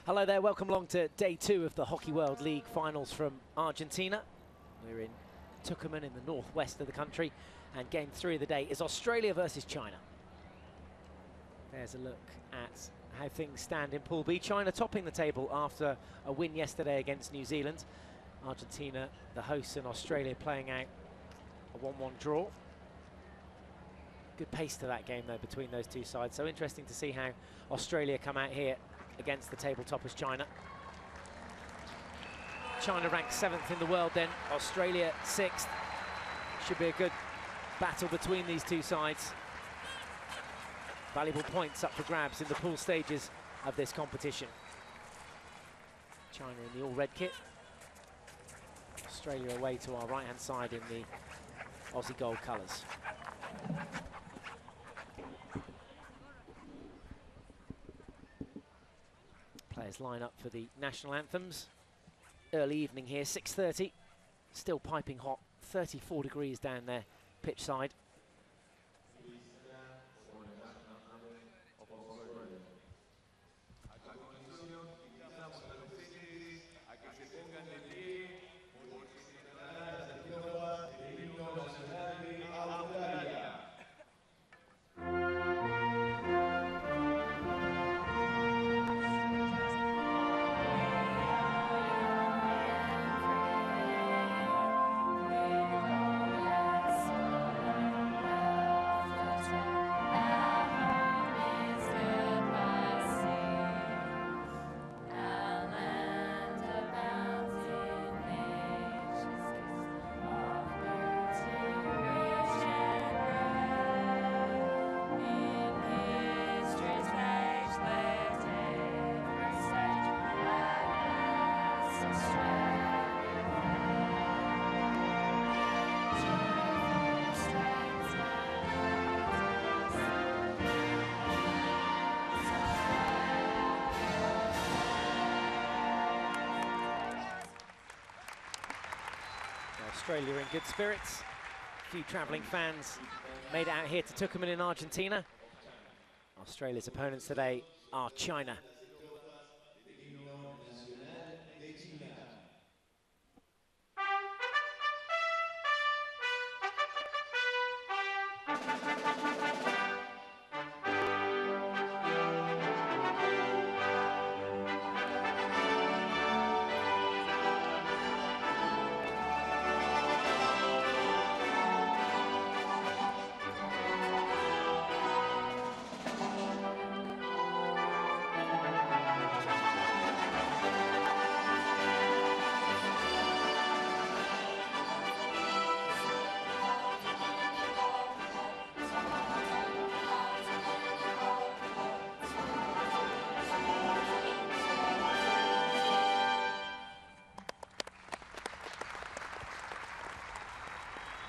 Hello there, welcome along to day 2 of the Hockey World League finals from Argentina. We're in Tucumán in the northwest of the country, and game 3 of the day is Australia versus China. There's a look at how things stand in Pool B. China topping the table after a win yesterday against New Zealand. Argentina, the hosts, and Australia playing out a 1-1 draw. Good pace to that game though between those two sides, so interesting to see how Australia come out here against the table toppers China. China ranked 7th in the world then, Australia 6th. Should be a good battle between these two sides. Valuable points up for grabs in the pool stages of this competition. China in the all-red kit. Australia away to our right-hand side in the Aussie gold colours. Players line up for the national anthems. Early evening here, 6:30. Still piping hot, 34 degrees down there, pitch side. Australia in good spirits. A few travelling fans made it out here to Tucumán in Argentina. Australia's opponents today are China.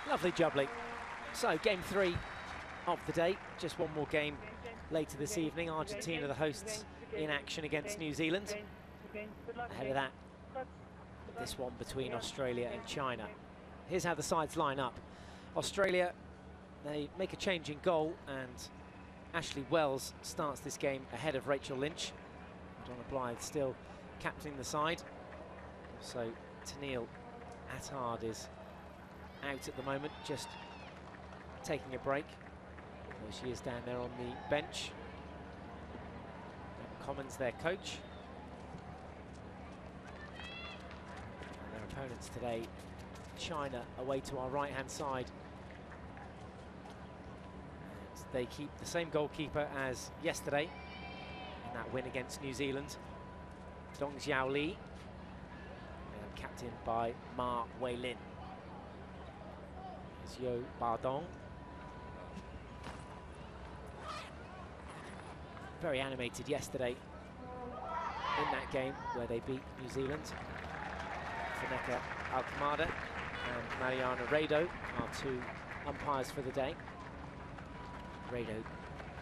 Lovely jubbly. So game 3 of the day, just one more game later this evening. Argentina, the hosts, in action against New Zealand. Ahead of that, this one between Australia and China. Here's how the sides line up. Australia, they make a change in goal, and Ashley Wells starts this game ahead of Rachel Lynch. Donna Blythe still captaining the side. Also, Tennille Attard is out at the moment, just taking a break. There she is down there on the bench. And Commons, their coach. And their opponents today, China, away to our right-hand side. And they keep the same goalkeeper as yesterday in that win against New Zealand, Dong Xiao Li, and captained by Ma Weilin. Yo Bardong. Very animated yesterday in that game where they beat New Zealand. Funeka Alcamada and Mariana Rado are two umpires for the day. Rado,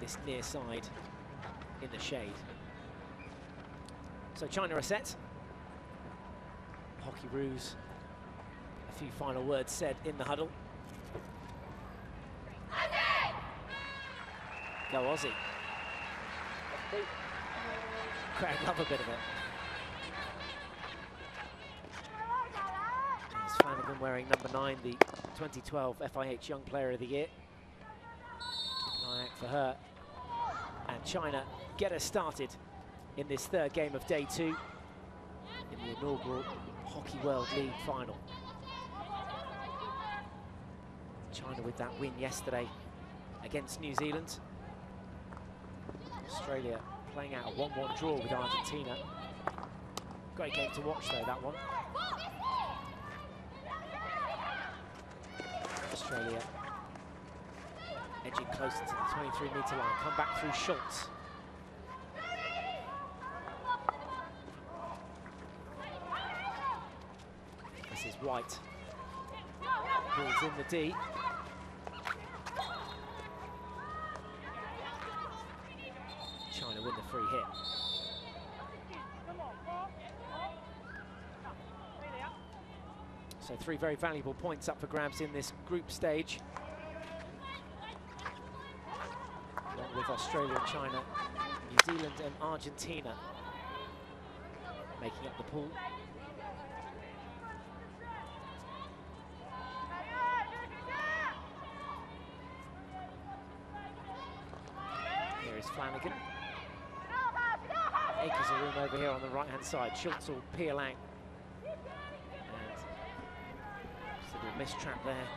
this near side in the shade. So China are set. Hockey Roos, a few final words said in the huddle. Go Aussie. Crowd love a bit of it. There's Flanagan wearing number 9, the 2012 FIH Young Player of the Year. Keep an eye out for her. And China get us started in this third game of day 2 in the inaugural Hockey World League final. China with that win yesterday against New Zealand. Australia playing out a 1-1 draw with Argentina. Great game to watch though, that one. Australia edging closer to the 23-metre line. Come back through Schultz. This is White. Pulls in the D. China win the free hit. So 3 very valuable points up for grabs in this group stage. Along with Australia and China, New Zealand and Argentina making up the pool. Here is Flanagan. Acres of room over here on the right-hand side. Schultz will peel out. And just a little mistrap there.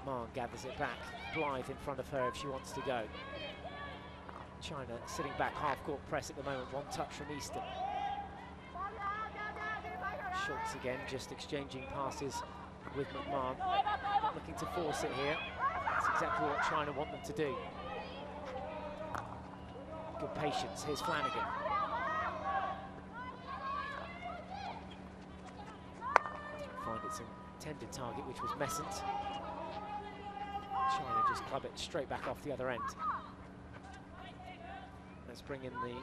McMahon gathers it back. Blythe in front of her if she wants to go. China sitting back, half-court press at the moment. One touch from Easton. Schultz again, just exchanging passes with McMahon. Not looking to force it here. That's exactly what China want them to do. Good patience. Here's Flanagan. Find its intended target, which was Messent. China just club it straight back off the other end. Let's bring in the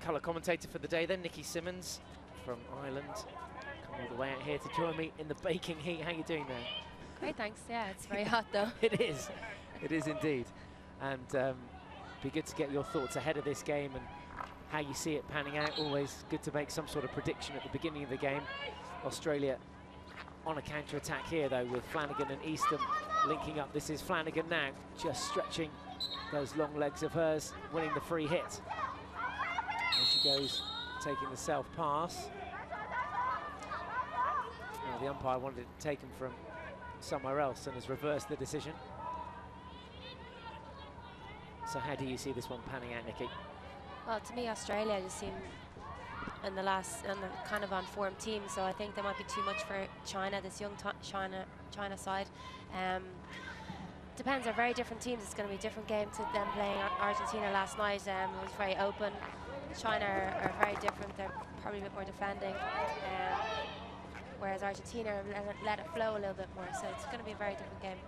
colour commentator for the day then, Nikki Simmons from Ireland. Come all the way out here to join me in the baking heat. How are you doing there? Great, thanks. Yeah, it's very hot though. It is indeed. And be good to get your thoughts ahead of this game and how you see it panning out. Always good to make some sort of prediction at the beginning of the game. Australia on a counter-attack here though, with Flanagan and Easton linking up. This is Flanagan now, just stretching those long legs of hers, winning the free hit. There she goes, taking the self-pass. Now the umpire wanted it taken from somewhere else and has reversed the decision. So how do you see this one panning out, Nikki? Well, to me, Australia just seem in the kind of on form team, so I think there might be too much for China, this young China side. Depends, they're very different teams. It's going to be a different game to them playing Argentina last night. It was very open. China are very different. They're probably a bit more defending, whereas Argentina let it flow a little bit more, so it's going to be a very different game.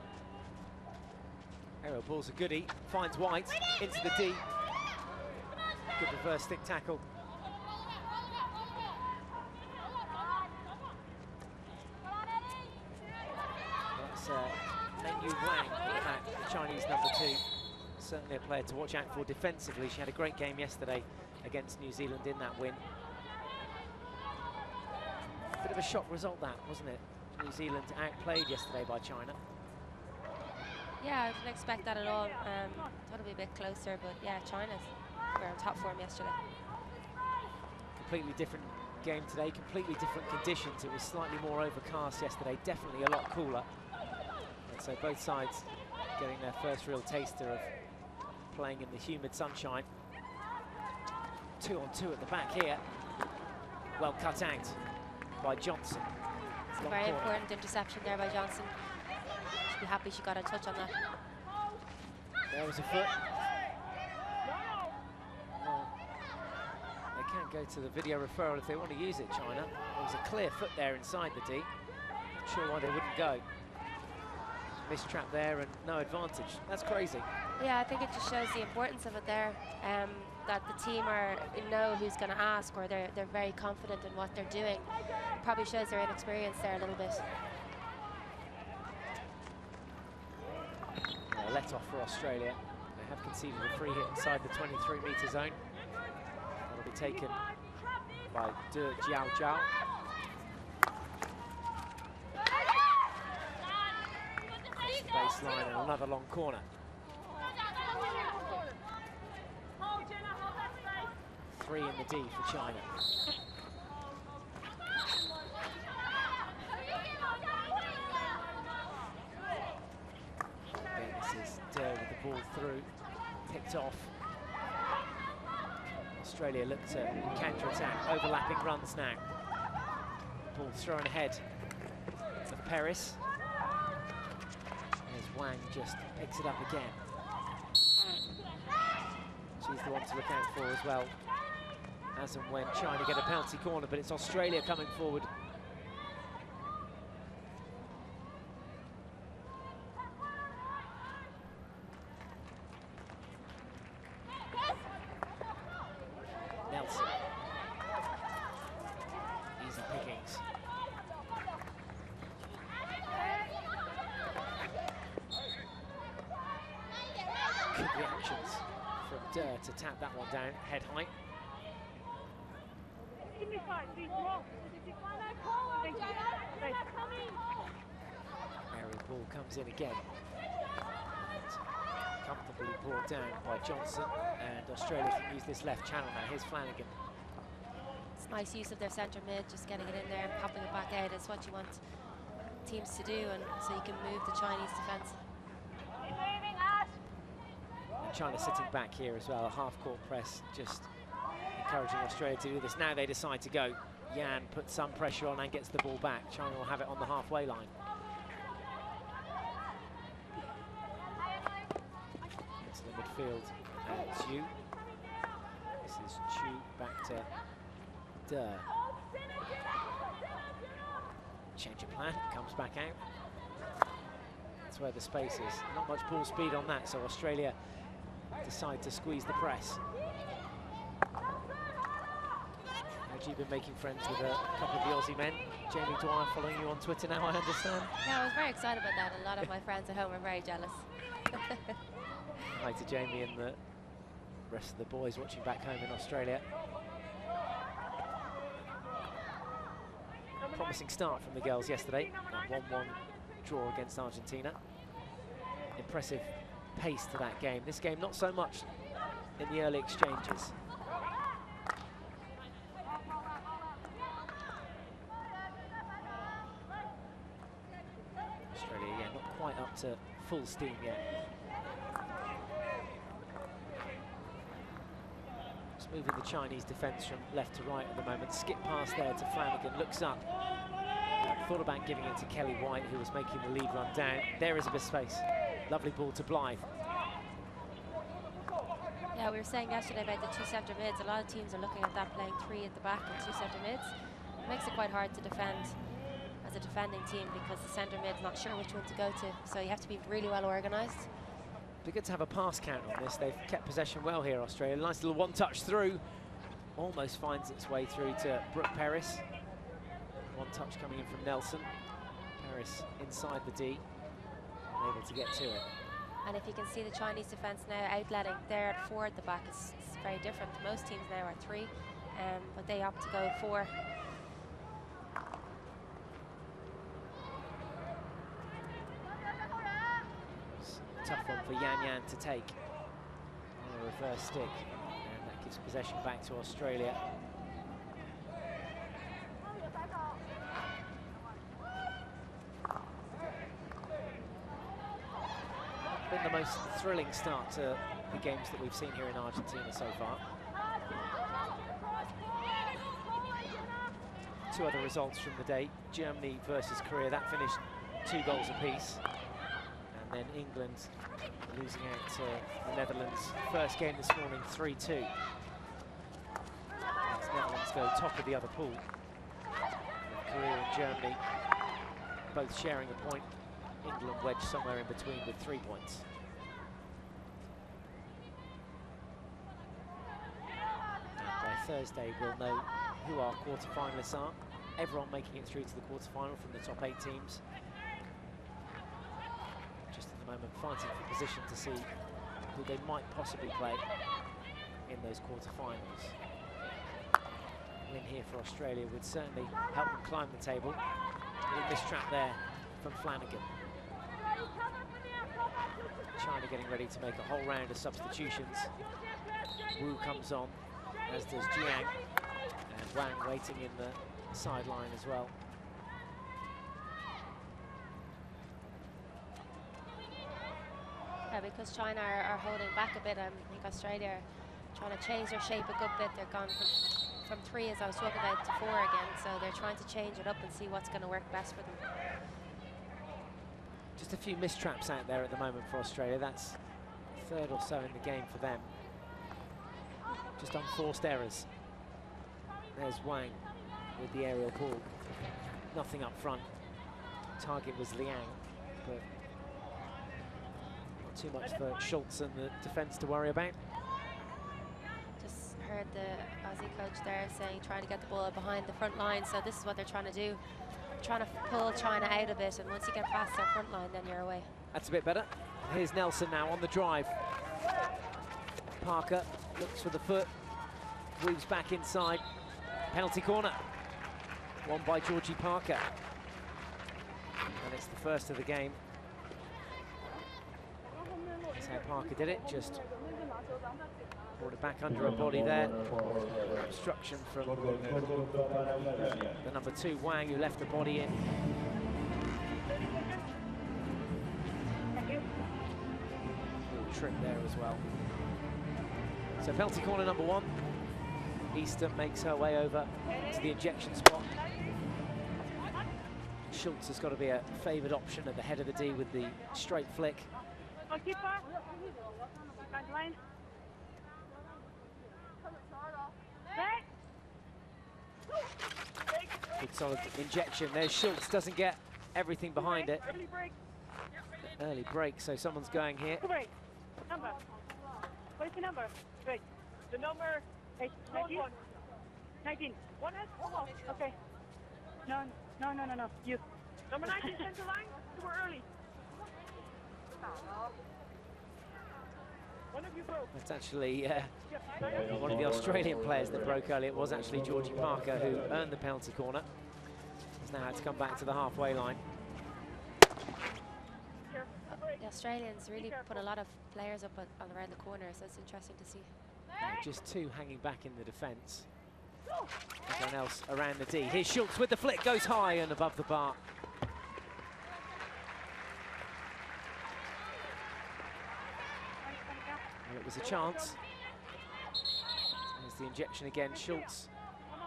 Aerial ball's a goodie, finds White into the D. Good reverse stick tackle. That's Meng Yu Wang, the Chinese number 2. Certainly a player to watch out for defensively. She had a great game yesterday against New Zealand in that win. Bit of a shock result that, wasn't it? New Zealand outplayed yesterday by China. Yeah, I didn't expect that at all. Thought it'd be a bit closer, but yeah, were on top form yesterday. Completely different game today, completely different conditions. It was slightly more overcast yesterday, definitely a lot cooler. And so both sides getting their first real taster of playing in the humid sunshine. 2-on-2 at the back here. Well cut out by Johnson. It's a very important interception there by Johnson. She'll be happy she got a touch on that. There was a foot. Well, they can go to the video referral if they want to use it, China. There was a clear foot there inside the D. Not sure why they wouldn't go. Mistrap there and no advantage. That's crazy. Yeah, I think it just shows the importance of it there, that the team know who's going to ask, or they're very confident in what they're doing. Probably shows their inexperience there a little bit. Let off for Australia. They have conceded a free hit inside the 23-metre zone. That'll be taken by De Jiao Jiao. Baseline and another long corner. 3 in the D for China. Again, this is Der with the ball through, picked off. Australia look to counter-attack, overlapping runs now. Ball thrown ahead of Paris. As Wang just picks it up again. She's the one to look out for as well, as and when China get a penalty corner, but it's Australia coming forward. Nelson. Easy pickings. Good reactions from Der to tap that one down, head height. Aerial ball comes in again. Comfortably brought down by Johnson, and Australia can use this left channel now. Here's Flanagan. It's nice use of their centre mid, just getting it in there and popping it back out. It's what you want teams to do, and so you can move the Chinese defence. And China sitting back here as well, a half-court press, just encouraging Australia to do this. Now they decide to go. Yan puts some pressure on and gets the ball back. China will have it on the halfway line. Into the midfield, and Chu. This is Chu back to Der. Change of plan, comes back out. That's where the space is. Not much ball speed on that, so Australia decide to squeeze the press. You've been making friends with a couple of the Aussie men. Jamie Dwyer following you on Twitter now, I understand. Yeah, I was very excited about that. A lot of my friends at home are very jealous. Hi to Jamie and the rest of the boys watching back home in Australia. Promising start from the girls yesterday. A 1-1 draw against Argentina. Impressive pace to that game. This game, not so much in the early exchanges. Quite up to full steam yet. Just moving the Chinese defence from left to right at the moment. Skip past there to Flanagan, looks up. Thought about giving it to Kelly White, who was making the lead run down. There is a bit of space. Lovely ball to Blythe. Yeah, we were saying yesterday about the two centre mids. A lot of teams are looking at that, playing 3 at the back and 2 centre mids. It makes it quite hard to defend as a defending team, because the centre mid's not sure which one to go to, so you have to be really well organised. Be good to have a pass count on this. They've kept possession well here, Australia. Nice little one-touch through. Almost finds its way through to Brooke Paris. One touch coming in from Nelson. Paris inside the D, able to get to it. And if you can see the Chinese defence now outletting, they're at 4 at the back. It's very different. Most teams now are 3, but they opt to go 4. Tough one for Yan to take on a reverse stick, and that gives possession back to Australia. Been the most thrilling start to the games that we've seen here in Argentina so far. 2 other results from the day. Germany versus Korea, that finished 2 goals apiece. And then England losing out to the Netherlands. First game this morning, 3-2. Netherlands go top of the other pool. Korea and Germany both sharing a point. England wedged somewhere in between with 3 points. And by Thursday we'll know who our quarter-finalists are. Everyone making it through to the quarter-final from the top 8 teams. Just at the moment fighting for position to see who they might possibly play in those quarter-finals. Win here for Australia would certainly help them climb the table. Little mistrap there from Flanagan. China getting ready to make a whole round of substitutions. Wu comes on, as does Jiang, and Wang waiting in the sideline as well. Yeah, because China are holding back a bit. I think Australia are trying to change their shape a good bit. They're gone from 3, as I was talking about, to 4 again. So they're trying to change it up and see what's going to work best for them. Just a few mistraps out there at the moment for Australia. That's a third or so in the game for them. Just unforced errors. There's Wang with the aerial ball. Nothing up front. Target was Liang, but not too much for Schultz and the defence to worry about. Just heard the Aussie coach there saying trying to get the ball behind the front line. So this is what they're trying to do. Trying to pull China out a bit, and once you get past their front line, then you're away. That's a bit better. Here's Nelson now on the drive. Parker looks for the foot, weaves back inside. Penalty corner. Won by Georgie Parker. And it's the first of the game. That's how Parker did it, just brought it back under a body there. Obstruction from the number 2, Wang, who left the body in. Little trip there as well. So penalty corner number 1. Easton makes her way over to the injection spot. Schultz has got to be a favoured option at the head of the D with the straight flick. Good solid injection. There's Schultz, doesn't get everything behind it. Early break, so someone's going here. Number. What is the number? Wait. The number is 19? 19. Okay. No. You. Number 19, center line. You were early. One of you broke. That's actually one of the Australian players that broke early. It was actually Georgie Parker who earned the penalty corner. Has now had to come back to the halfway line. The Australians really put a lot of players up around the corner, so it's interesting to see. Just 2 hanging back in the defence. Everyone else around the D. Here's Schultz with the flick, goes high and above the bar. Well, it was a chance. There's the injection again. Schultz,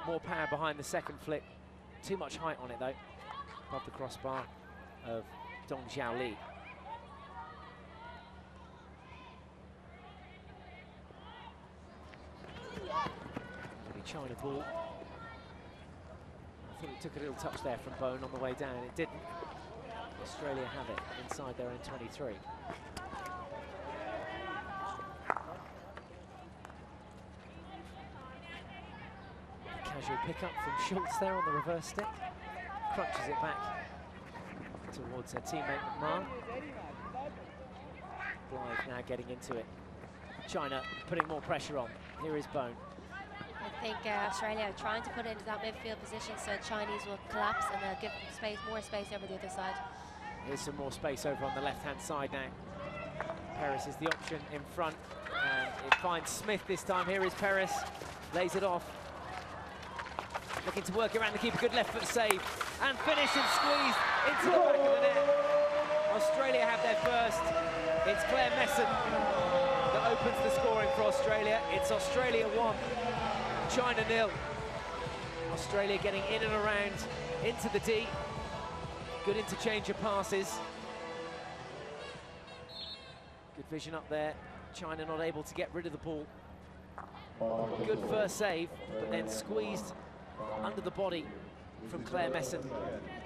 more power behind the second flick. Too much height on it though. Above the crossbar of Dong Xiaoli. China ball. I think it took a little touch there from Bone on the way down. It didn't. Australia have it inside their own 23. Casual pickup from Schultz there on the reverse stick. Crunches it back towards her teammate McMahon. Blythe now getting into it. China putting more pressure on. Here is Bone. I think Australia are trying to put it into that midfield position so Chinese will collapse and they'll give them more space over the other side. Here's some more space over on the left-hand side now. Paris is the option in front, and it finds Smith this time. Here is Paris, lays it off. Looking to work around the keeper, good left foot save, and finish and squeeze into the back of the net. Australia have their first. It's Claire Messon that opens the scoring for Australia. It's Australia 1. China 0. Australia getting in and around into the D. Good interchange of passes. Good vision up there. China not able to get rid of the ball. Good first save, but then squeezed under the body from Claire Messon.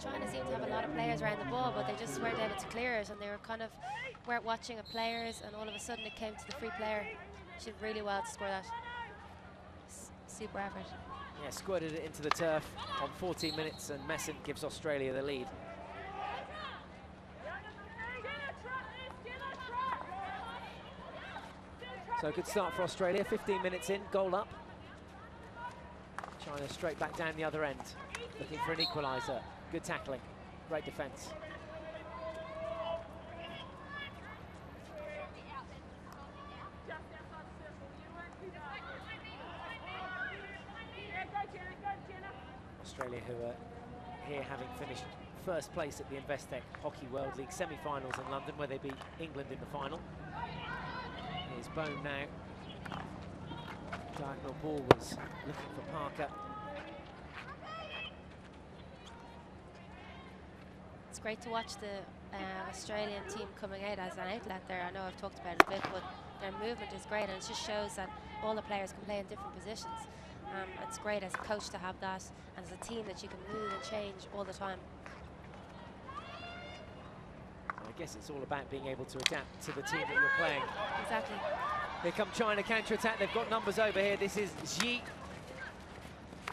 China seemed to have a lot of players around the ball, but they just weren't able to clear it, and they weren't watching the players, and all of a sudden it came to the free player. She did really well to score that. Super effort. Yeah, squirted it into the turf on 14 minutes, and Messon gives Australia the lead. So good start for Australia, 15 minutes in, goal up. China straight back down the other end, looking for an equaliser. Good tackling, great defence. Australia, who are here having finished first place at the Investec Hockey World League semi-finals in London, where they beat England in the final. Here's Bone now. Diagonal ball was looking for Parker. It's great to watch the Australian team coming out as an outlet there. I know I've talked about it a bit, but their movement is great, and it just shows that all the players can play in different positions. It's great as a coach to have that, and as a team that you can move and change all the time. I guess it's all about being able to adapt to the team that you're playing. Exactly. Here come China, counter-attack. They've got numbers over here. This is Xi.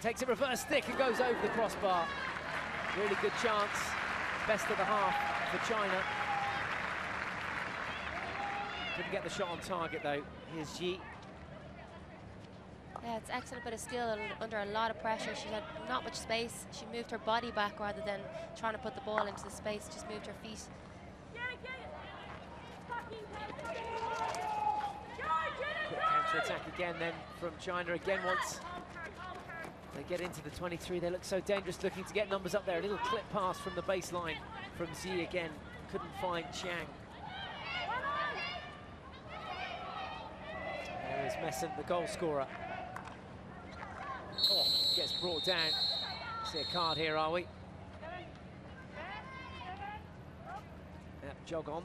Takes a reverse stick and goes over the crossbar. Really good chance. Best of the half for China. Couldn't get the shot on target though. Here's Xi. Yeah, it's excellent bit of skill under a lot of pressure. She had not much space. She moved her body back rather than trying to put the ball into the space, just moved her feet. Quick counter-attack again then from China again once they get into the 23. They look so dangerous, looking to get numbers up there. A little clip pass from the baseline from Xi again. Couldn't find Chiang. There is Messon, the goal scorer. Oh, gets brought down. See a card here, are we? Yep, jog on.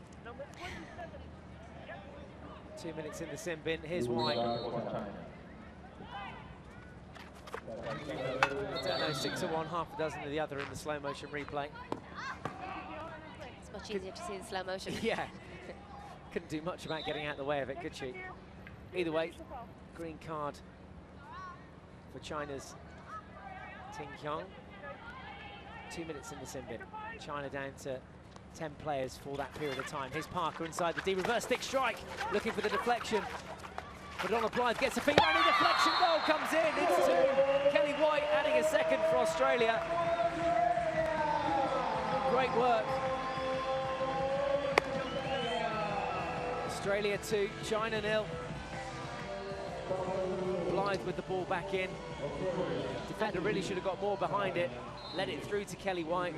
2 minutes in the sin bin. Here's why. I don't know, 6 of one, half a dozen of the other in the slow motion replay. It's much easier to see the slow motion. Yeah. Couldn't do much about getting out of the way of it, could she? Either way, green card for China's Ting Qiang. 2 minutes in the sin bin. China down to 10 players for that period of time. Here's Parker inside the D, reverse stick strike, looking for the deflection. Madonna Blythe gets a finger on the deflection, goal comes in, it's two. Kelly White adding a second for Australia. Great work. Australia 2, China 0. Blythe with the ball back in. Defender really should have got more behind it. Let it through to Kelly White.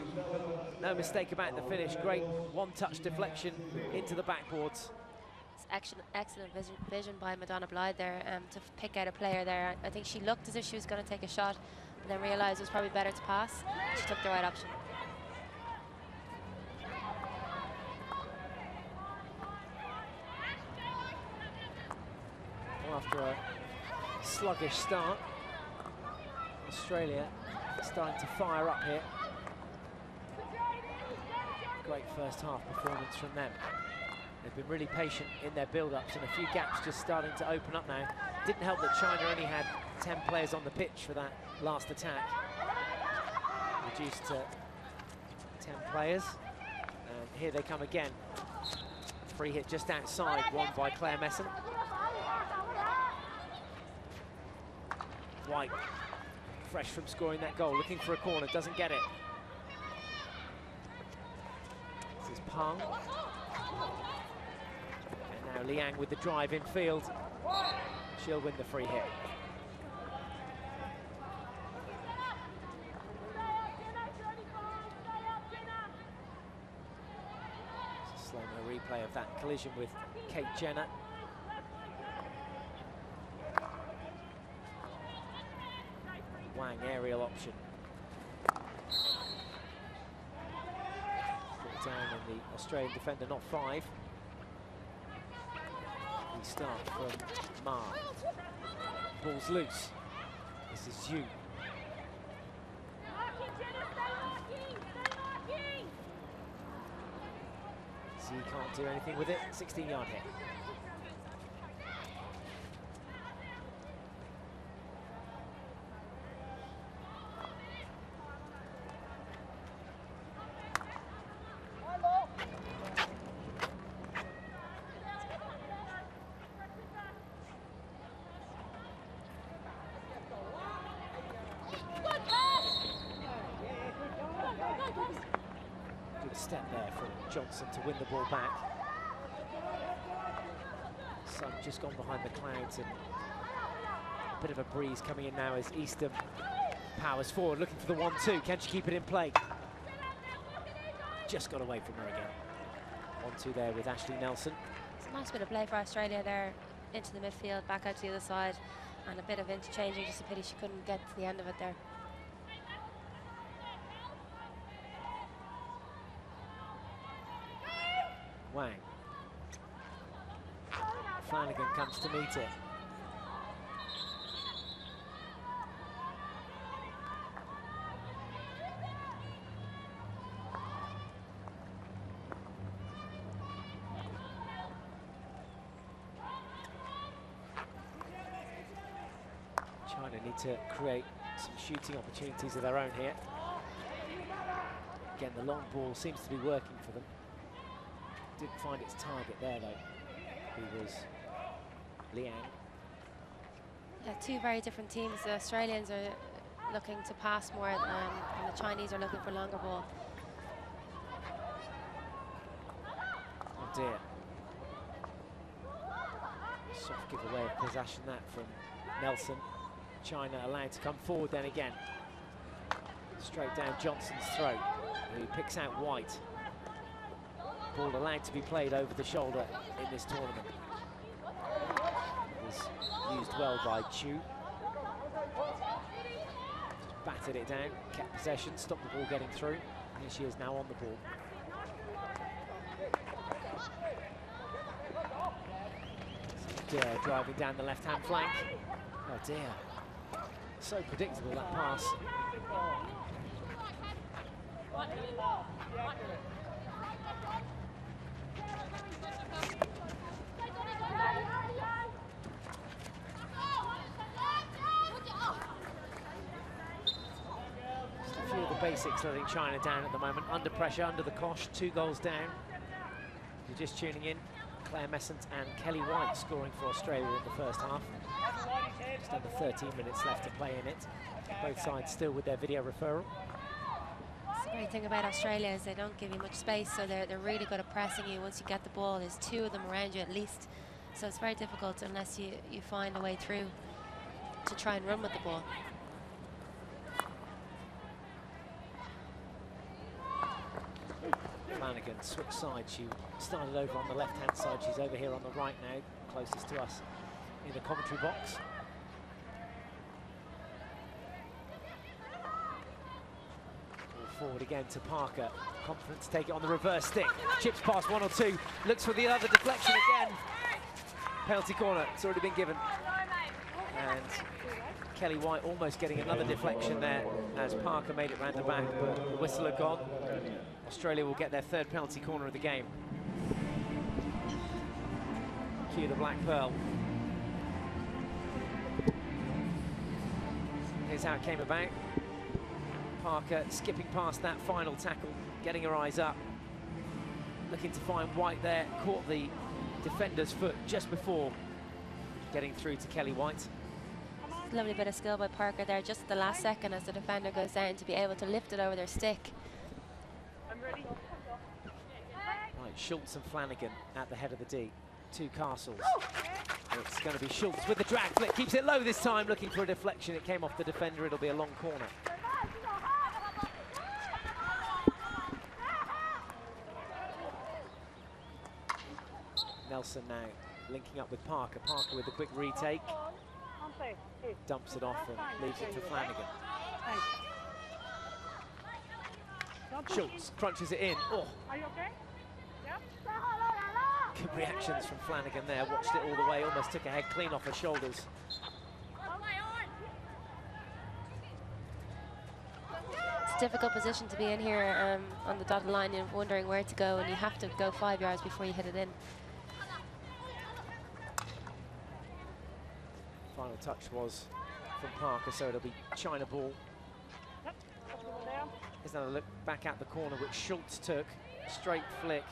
No mistake about the finish. Great one-touch deflection into the backboards. It's excellent vision by Madonna Blythe there to pick out a player there. I think she looked as if she was going to take a shot, and then realised it was probably better to pass. She took the right option. After a sluggish start, Australia starting to fire up here. Great first half performance from them. They've been really patient in their build-ups, and a few gaps just starting to open up now. Didn't help that China only had 10 players on the pitch for that last attack. Reduced to 10 players. And here they come again. Free hit just outside, won by Claire Messon. White, fresh from scoring that goal, looking for a corner, doesn't get it. This is Pang. And now Liang with the drive in field. She'll win the free hit. It's a slow-mo replay of that collision with Kate Jenner. Wang aerial option. Put down and the Australian defender not 5. We start from Ma. Ball's loose. This is Zhu. Z can't do anything with it. 16-yard hit. Good step there for Johnson to win the ball back. Sun just gone behind the clouds, and a bit of a breeze coming in now as Eastham powers forward, looking for the 1-2. Can she keep it in play? Just got away from her again. 1-2 there with Ashley Nelson. It's a nice bit of play for Australia there, into the midfield, back out to the other side, and a bit of interchanging. Just a pity she couldn't get to the end of it there. Wang. Flanagan comes to meet it. China need to create some shooting opportunities of their own here. Again, the long ball seems to be working for them. Didn't find its target there though, who was Liang. Yeah, two very different teams. The Australians are looking to pass more, and the Chinese are looking for longer ball. Oh dear. Soft giveaway of possession that from Nelson. China allowed to come forward then again. Straight down Johnson's throat, who picks out White. Ball allowed to be played over the shoulder in this tournament. It was used well by Chu. Just battered it down, kept possession, stopped the ball getting through. Here she is now on the ball. Dare driving down the left-hand flank. Oh dear. So predictable, that pass. Basics letting China down at the moment. Under pressure, under the cosh, 2 goals down. If you're just tuning in, Claire Messant and Kelly White scoring for Australia in the first half. Just under 13 minutes left to play in it. Both sides still with their video referral. The great thing about Australia is they don't give you much space, so they're really good at pressing you. Once you get the ball, there's 2 of them around you at least. So it's very difficult unless you find a way through to try and run with the ball. Flanagan switch side. She started over on the left-hand side. She's over here on the right now, closest to us in the commentary box. Ball forward again to Parker. Confident to take it on the reverse stick. Chips past 1 or 2. Looks for the other deflection again. Penalty corner. It's already been given. And Kelly White almost getting another deflection there as Parker made it round the back, but the whistle had gone. Australia will get their 3rd penalty corner of the game. Cue the Black Pearl. Here's how it came about. Parker skipping past that final tackle, getting her eyes up. Looking to find White there, caught the defender's foot just before getting through to Kelly White. Lovely bit of skill by Parker there, just at the last second as the defender goes down to be able to lift it over their stick. Right, Schultz and Flanagan at the head of the D. 2 Castles. It's going to be Schultz with the drag flick, keeps it low this time, looking for a deflection. It came off the defender, it'll be a long corner. Nelson now linking up with Parker. Parker with a quick retake. Dumps it off and leaves it for Flanagan. Schultz crunches it in. Oh. Are you okay? Yeah. Good reactions from Flanagan there. Watched it all the way. Almost took her head clean off her shoulders. It's a difficult position to be in here on the dotted line. You're wondering where to go, and you have to go 5 yards before you hit it in. Final touch was from Parker, so it'll be China ball. Here's another look back at the corner, which Schultz took. Straight flick,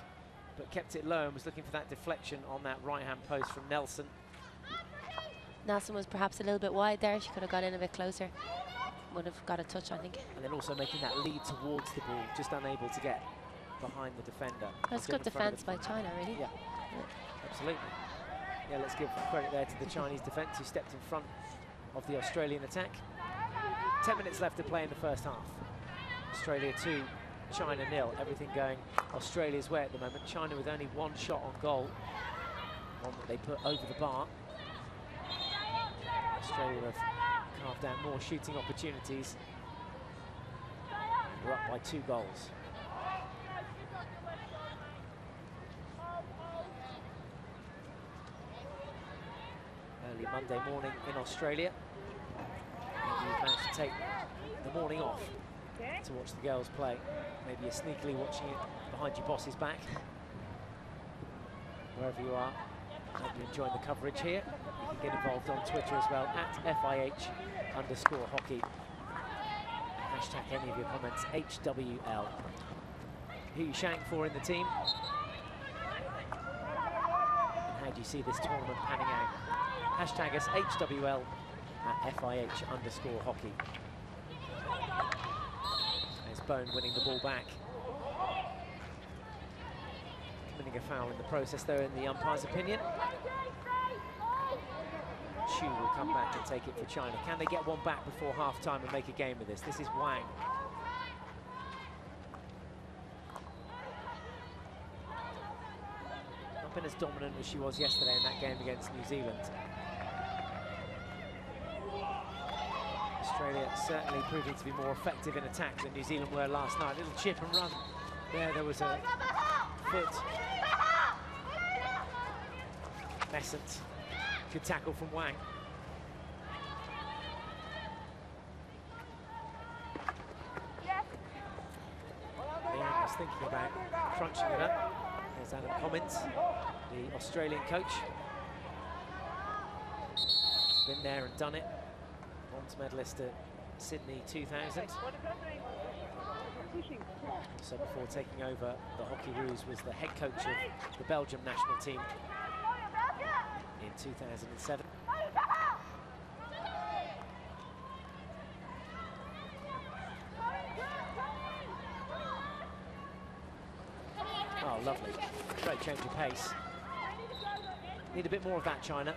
but kept it low and was looking for that deflection on that right-hand post from Nelson. Nelson was perhaps a little bit wide there. She could have got in a bit closer. Would have got a touch, I think. And then also making that lead towards the ball, just unable to get behind the defender. That's good defence by China, really. Yeah, absolutely. Yeah, let's give credit there to the Chinese defence who stepped in front of the Australian attack. 10 minutes left to play in the first half. Australia 2, China 0. Everything going Australia's way at the moment. China with only one shot on goal, one that they put over the bar. Australia have carved out more shooting opportunities. We're up by 2 goals. Early Monday morning in Australia. Maybe you've managed to take the morning off to watch the girls play. Maybe you're sneakily watching it behind your boss's back. Wherever you are, I hope you're enjoying the coverage here. You can get involved on Twitter as well, at FIH_hockey. Hashtag any of your comments, HWL. Who are you shouting for in the team? And how do you see this tournament panning out? Hashtag us HWL at FIH_hockey. There's Bone winning the ball back. Committing a foul in the process though, in the umpire's opinion. Chu will come back and take it for China. Can they get one back before half-time and make a game of this? This is Wang. Not been as dominant as she was yesterday in that game against New Zealand. Australia certainly proving to be more effective in attack than New Zealand were last night. Little chip and run. There was a foot. Messent. Good tackle from Wang. Leanne was thinking about crunching it up. There's Adam Commins, the Australian coach. Been there and done it. Bronze medalist at Sydney 2000. So before taking over the Hockeyroos was the head coach of the Belgium national team in 2007. Oh, lovely. Great change of pace. Need a bit more of that, China,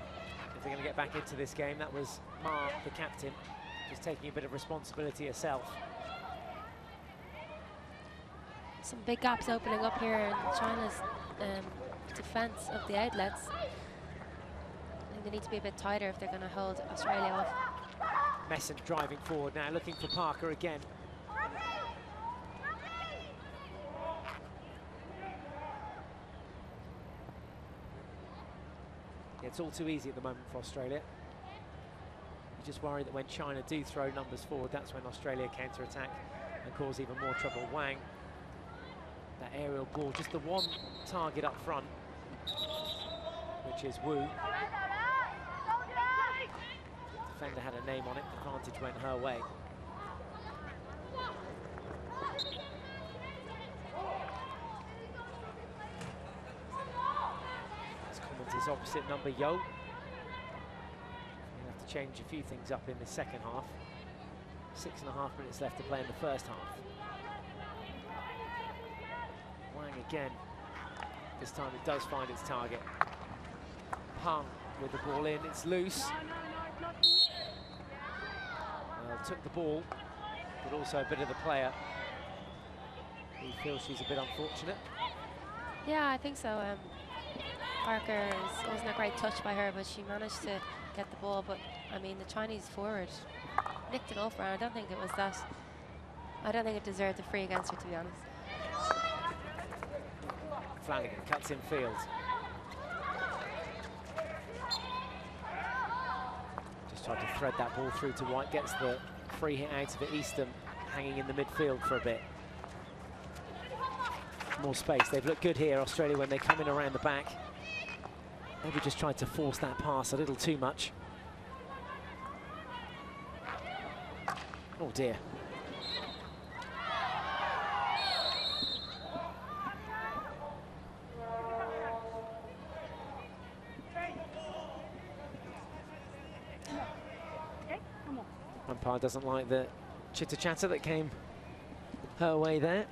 if they're going to get back into this game. That was Ma, the captain, just taking a bit of responsibility herself. Some big gaps opening up here in China's defence of the outlets. I think they need to be a bit tighter if they're going to hold Australia off. Messent driving forward now, looking for Parker again. It's all too easy at the moment for Australia. You just worry that when China do throw numbers forward, that's when Australia counter-attack and cause even more trouble. Wang, that aerial ball, just the one target up front, which is Wu. Defender had a name on it, advantage went her way. His opposite number, Yo. He'll have to change a few things up in the second half. 6.5 minutes left to play in the first half. Wang again. This time it does find its target. Pang with the ball in, it's loose. Took the ball, but also a bit of the player. He feels she's a bit unfortunate. Yeah, I think so. Parker wasn't a great touch by her, but she managed to get the ball. But I mean, the Chinese forward nicked it off her. I don't think it was that. I don't think it deserved a free against her, to be honest. Flanagan cuts in field. Just tried to thread that ball through to White, gets the free hit out of it. Easton hanging in the midfield for a bit. More space. They've looked good here, Australia, when they come in around the back. Maybe just tried to force that pass a little too much. Oh dear. Umpire doesn't like the chitter-chatter that came her way there.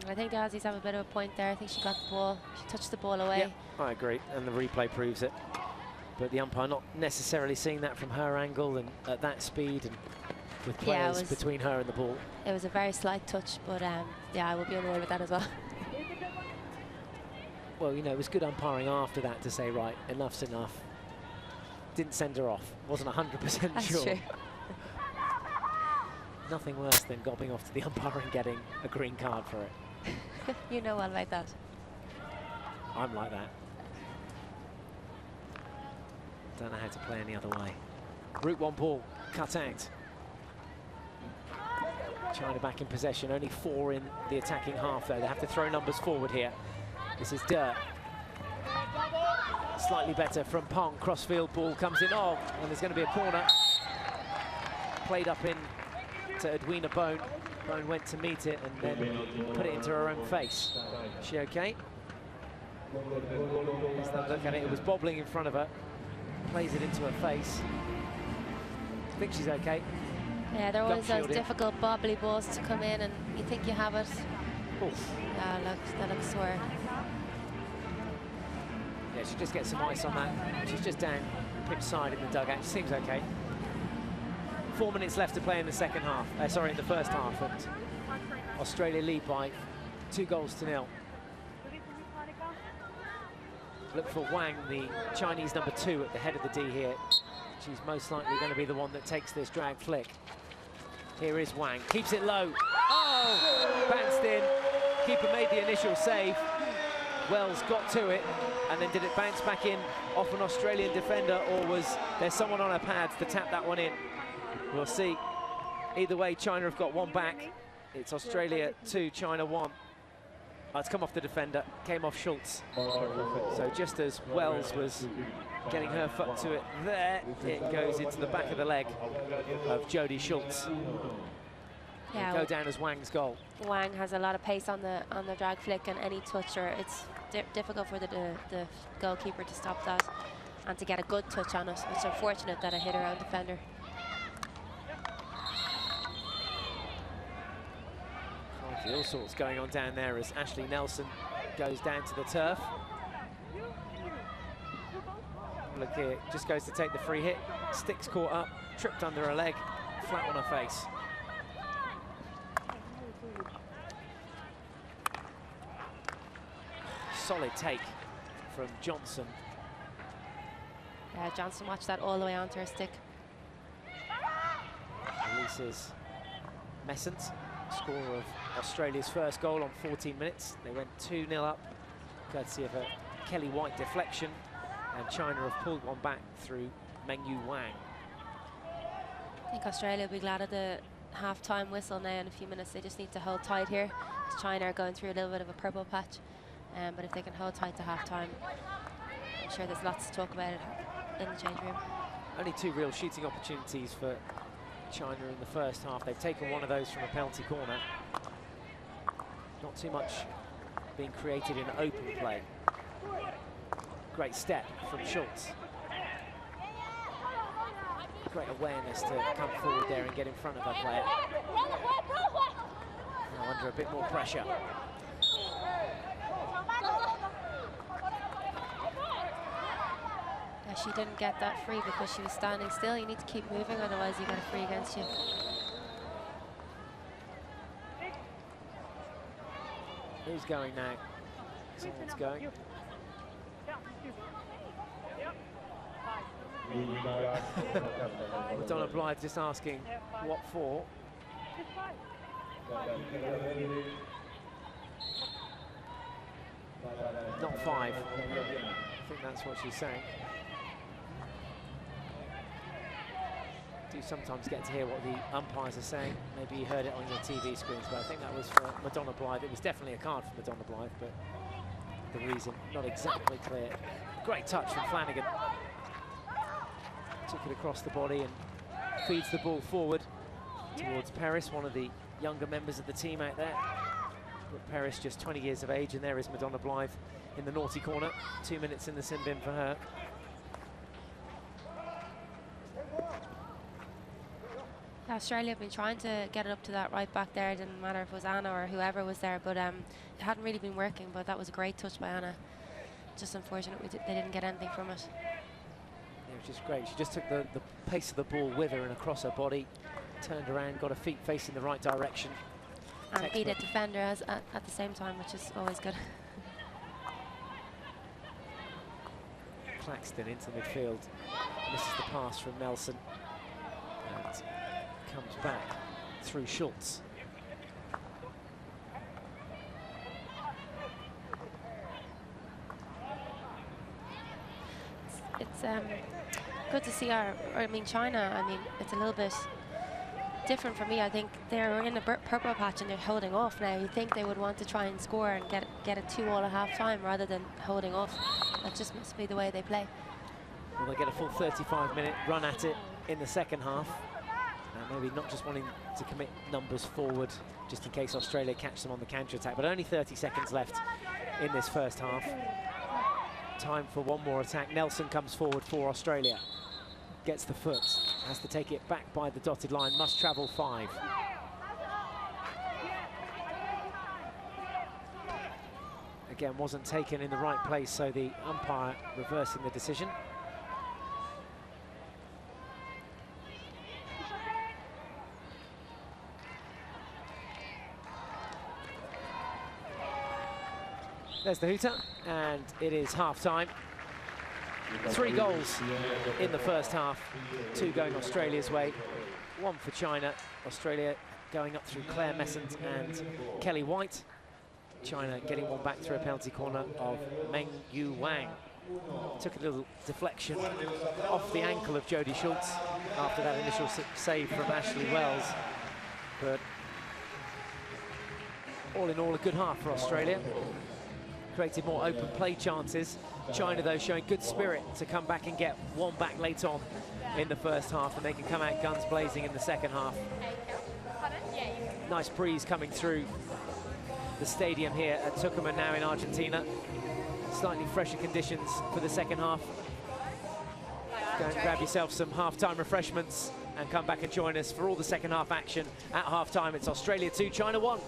I think the Aussies have a bit of a point there. I think she got the ball, she touched the ball away. Yep, I agree, and the replay proves it. But the umpire not necessarily seeing that from her angle and at that speed and with players between her and the ball. It was a very slight touch, but yeah, I will be annoyed with that as well. Well, you know, it was good umpiring after that to say, right, enough's enough. Didn't send her off, wasn't 100% That's sure. true. Nothing worse than gobbing off to the umpire and getting a green card for it. You know all about that. I'm like that. Don't know how to play any other way. Route 1 ball, cut out. China back in possession, only 4 in the attacking half though. They have to throw numbers forward here. This is Dirt. Slightly better from Pong, crossfield ball comes in, oh, and there's going to be a corner. Played up in to Edwina Bone. Bone went to meet it and then put it into her own face. Is she okay? Let's have a look at it. It was bobbling in front of her. Plays it into her face. I think she's okay. Yeah, there are always those difficult bobbly balls to come in and you think you have it. Oof. Yeah, look, that looks sore. Yeah, she just gets some ice on that. She's just down pitch side in the dugout. She seems okay. 4 minutes left to play in the second half. Sorry, in the first half. And Australia lead by 2-0. Look for Wang, the Chinese number 2 at the head of the D here. She's most likely going to be the one that takes this drag flick. Here is Wang, keeps it low. Oh, bounced in. Keeper made the initial save. Wells got to it, and then did it bounce back in off an Australian defender, or was there someone on her pads to tap that one in? We'll see. Either way, China have got one back. It's Australia 2, China 1. Oh, it's come off the defender, came off Schultz. So just as Wells was getting her foot to it there, it goes into the back of the leg of Jodie Schultz. Yeah, go down as Wang's goal. Wang has a lot of pace on the drag flick, and any touch, or it's difficult for the goalkeeper to stop that and to get a good touch on it. It's unfortunate that it hit her own defender. All sorts going on down there as Ashley Nelson goes down to the turf. Look here, just goes to take the free hit. Sticks caught up, tripped under her leg, flat on her face. Solid take from Johnson. Yeah, Johnson watched that all the way onto her stick. Releases Messent, score of Australia's first goal on 14 minutes. They went 2-0 up, courtesy of a Kelly White deflection, and China have pulled one back through Mengyu Wang. I think Australia will be glad of the half-time whistle now in a few minutes. They just need to hold tight here, because China are going through a little bit of a purple patch. But if they can hold tight to half-time, I'm sure there's lots to talk about in the change room. Only 2 real shooting opportunities for China in the first half. They've taken one of those from a penalty corner. Not too much being created in open play. Great step from Schultz. Great awareness to come forward there and get in front of her player. Now under a bit more pressure. Yeah, she didn't get that free because she was standing still. You need to keep moving, otherwise you get a free against you. Who's going now? Someone's going. Madonna Blythe just asking what for. Not 5. I think that's what she's saying. Do sometimes get to hear what the umpires are saying. Maybe you heard it on your TV screens, but I think that was for Madonna Blythe. It was definitely a card for Madonna Blythe, but the reason not exactly clear. Great touch from Flanagan. Took it across the body and feeds the ball forward towards Paris, one of the younger members of the team out there. But Paris just 20 years of age, and there is Madonna Blythe in the naughty corner. 2 minutes in the sin bin for her. Australia have been trying to get it up to that right back there. It didn't matter if it was Anna or whoever was there, but it hadn't really been working. But that was a great touch by Anna. Just unfortunate they didn't get anything from it. Yeah, which is great. She just took the pace of the ball with her and across her body, turned around, got her feet facing the right direction. And beat a defender at the same time, which is always good. Claxton into midfield. Misses the pass from Nelson. And comes back through Schultz. It's good to see China, it's a little bit different for me. I think they're in a purple patch and they're holding off now. You think they would want to try and score and get a 2-2 at half-time rather than holding off. That just must be the way they play. Well, they get a full 35-minute run at it in the second half. Maybe not just wanting to commit numbers forward just in case Australia catch them on the counter-attack, but only 30 seconds left in this first half. Time for one more attack. Nelson comes forward for Australia. Gets the foot, has to take it back by the dotted line, must travel 5. Again, wasn't taken in the right place, so the umpire reversing the decision. There's the hooter, and it is half-time. 3 goals in the first half, 2 going Australia's way, 1 for China. Australia going up through Claire Messant and Kelly White. China getting one back through a penalty corner of Meng Yu Wang. Took a little deflection off the ankle of Jodie Schultz after that initial save from Ashley Wells. But all in all, a good half for Australia. Created more open play chances. China, though, showing good spirit to come back and get one back late on in the first half, and they can come out guns blazing in the second half. Nice breeze coming through the stadium here at Tucumán now in Argentina. Slightly fresher conditions for the second half. Go and grab yourself some half-time refreshments and come back and join us for all the second half action at half-time. It's Australia 2, China 1.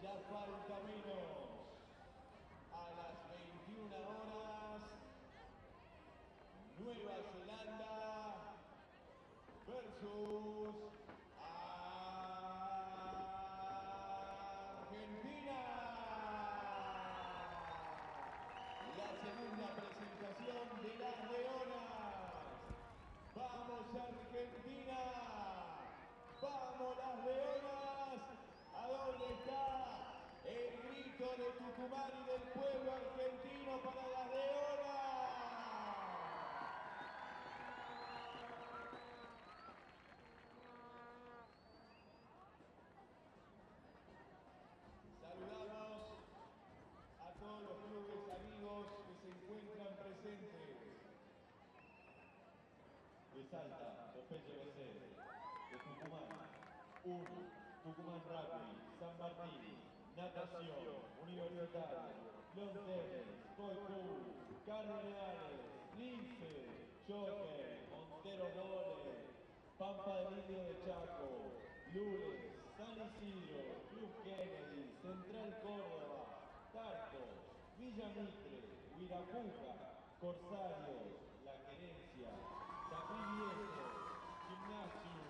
Ya falta menos. A las 21 horas, Nueva Zelanda versus Argentina. La segunda presentación de las Leonas. ¡Vamos Argentina! ¡Vamos las Leonas! ¿A dónde está? Tucumán y del pueblo argentino para las Leonas. Saludamos a todos los clubes amigos que se encuentran presentes. De Salta, los PYBC, de Tucumán, Tucumán Rugby, San Martín, Natación, Universitario, Los Dennis, Toy Pool, Cardenales, Lince, Jockey, Montero Goles, Pampa del Indio de Chaco, Lules, San Isidro, Club Kennedy, Central Córdoba, Tarcos, Villa Mitre, Huirapuca, Corsarios, La Querencia, Sapri Viejo, Gimnasio,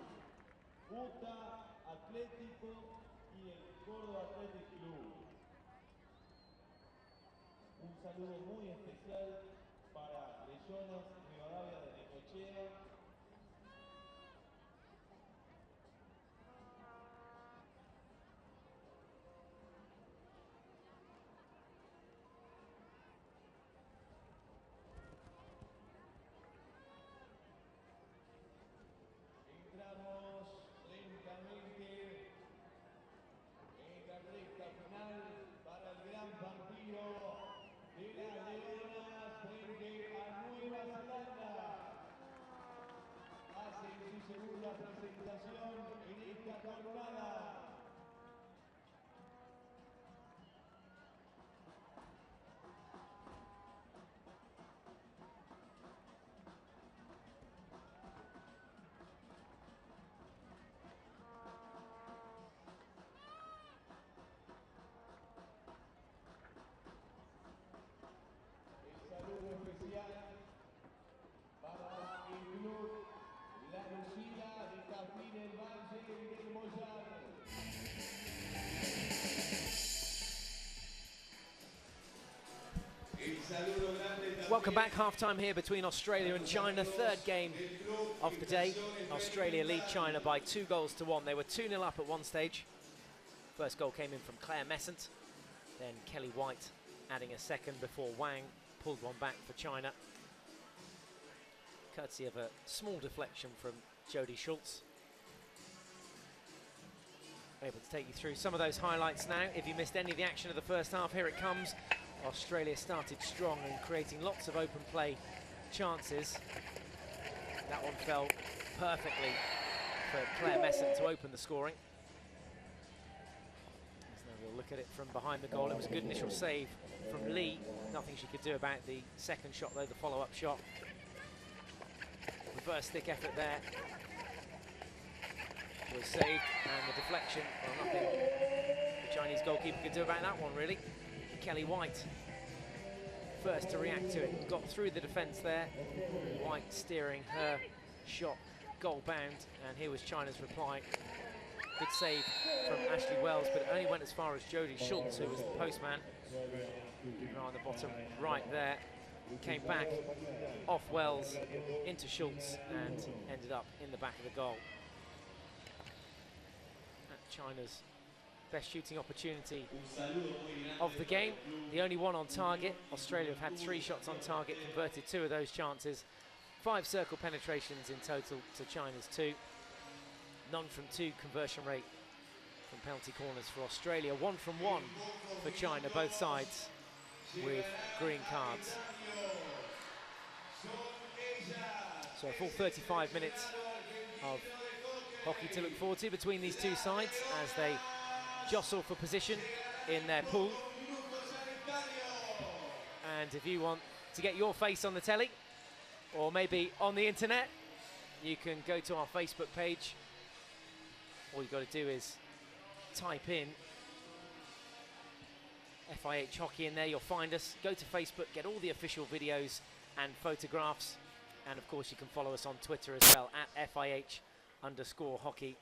UTA, Atlético y el Córdoba Athletic Club. Un saludo muy especial para Leyonas Rivadavia de Necochea. Entramos lentamente en la recta final para el gran partido de las Leonas frente a Nueva Zelanda. Hacen su segunda presentación en esta jornada. Saludo especial para el club La Lucía de Tafí del Valle y del Mollar. El saludo grande también. Welcome back, half-time here between Australia and China. Third game of the day. Australia lead China by 2-1. They were 2-0 up at one stage. First goal came in from Claire Messant. Then Kelly White adding a second before Wang pulled one back for China, courtesy of a small deflection from Jodie Schultz. Able to take you through some of those highlights now. If you missed any of the action of the first half, here it comes. Australia started strong and creating lots of open play chances. That one fell perfectly for Claire Messant to open the scoring. We'll look at it from behind the goal. It was a good initial save from Lee. Nothing she could do about the second shot, though, the follow-up shot. Reverse stick effort there. Was saved, and the deflection, well, nothing the Chinese goalkeeper could do about that one, really. Kelly White, first to react to it, got through the defence there. White steering her shot goal-bound, and here was China's reply. Good save from Ashley Wells, but it only went as far as Jodie Schultz, who was the postman. On the bottom right there. Came back off Wells into Schultz and ended up in the back of the goal. At China's best shooting opportunity of the game. The only one on target. Australia have had 3 shots on target, converted 2 of those chances. 5 circle penetrations in total to China's 2. None from 2 conversion rate from penalty corners for Australia. 1 from 1 for China, both sides with green cards. So a full 35 minutes of hockey to look forward to between these two sides as they jostle for position in their pool. And if you want to get your face on the telly, or maybe on the internet, you can go to our Facebook page. All you've got to do is type in FIH Hockey in there, you'll find us. Go to Facebook, get all the official videos and photographs. And of course you can follow us on Twitter as well, at FIH_hockey.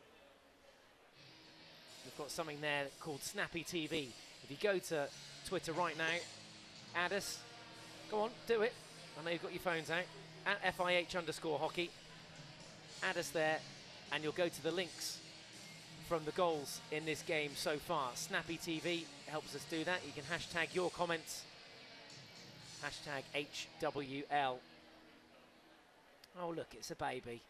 We've got something there called Snappy TV. If you go to Twitter right now, add us. Go on, do it. I know you've got your phones out. At FIH_hockey. Add us there and you'll go to the links from the goals in this game so far. Snappy TV helps us do that. You can hashtag your comments, hashtag HWL. Oh look, it's a baby.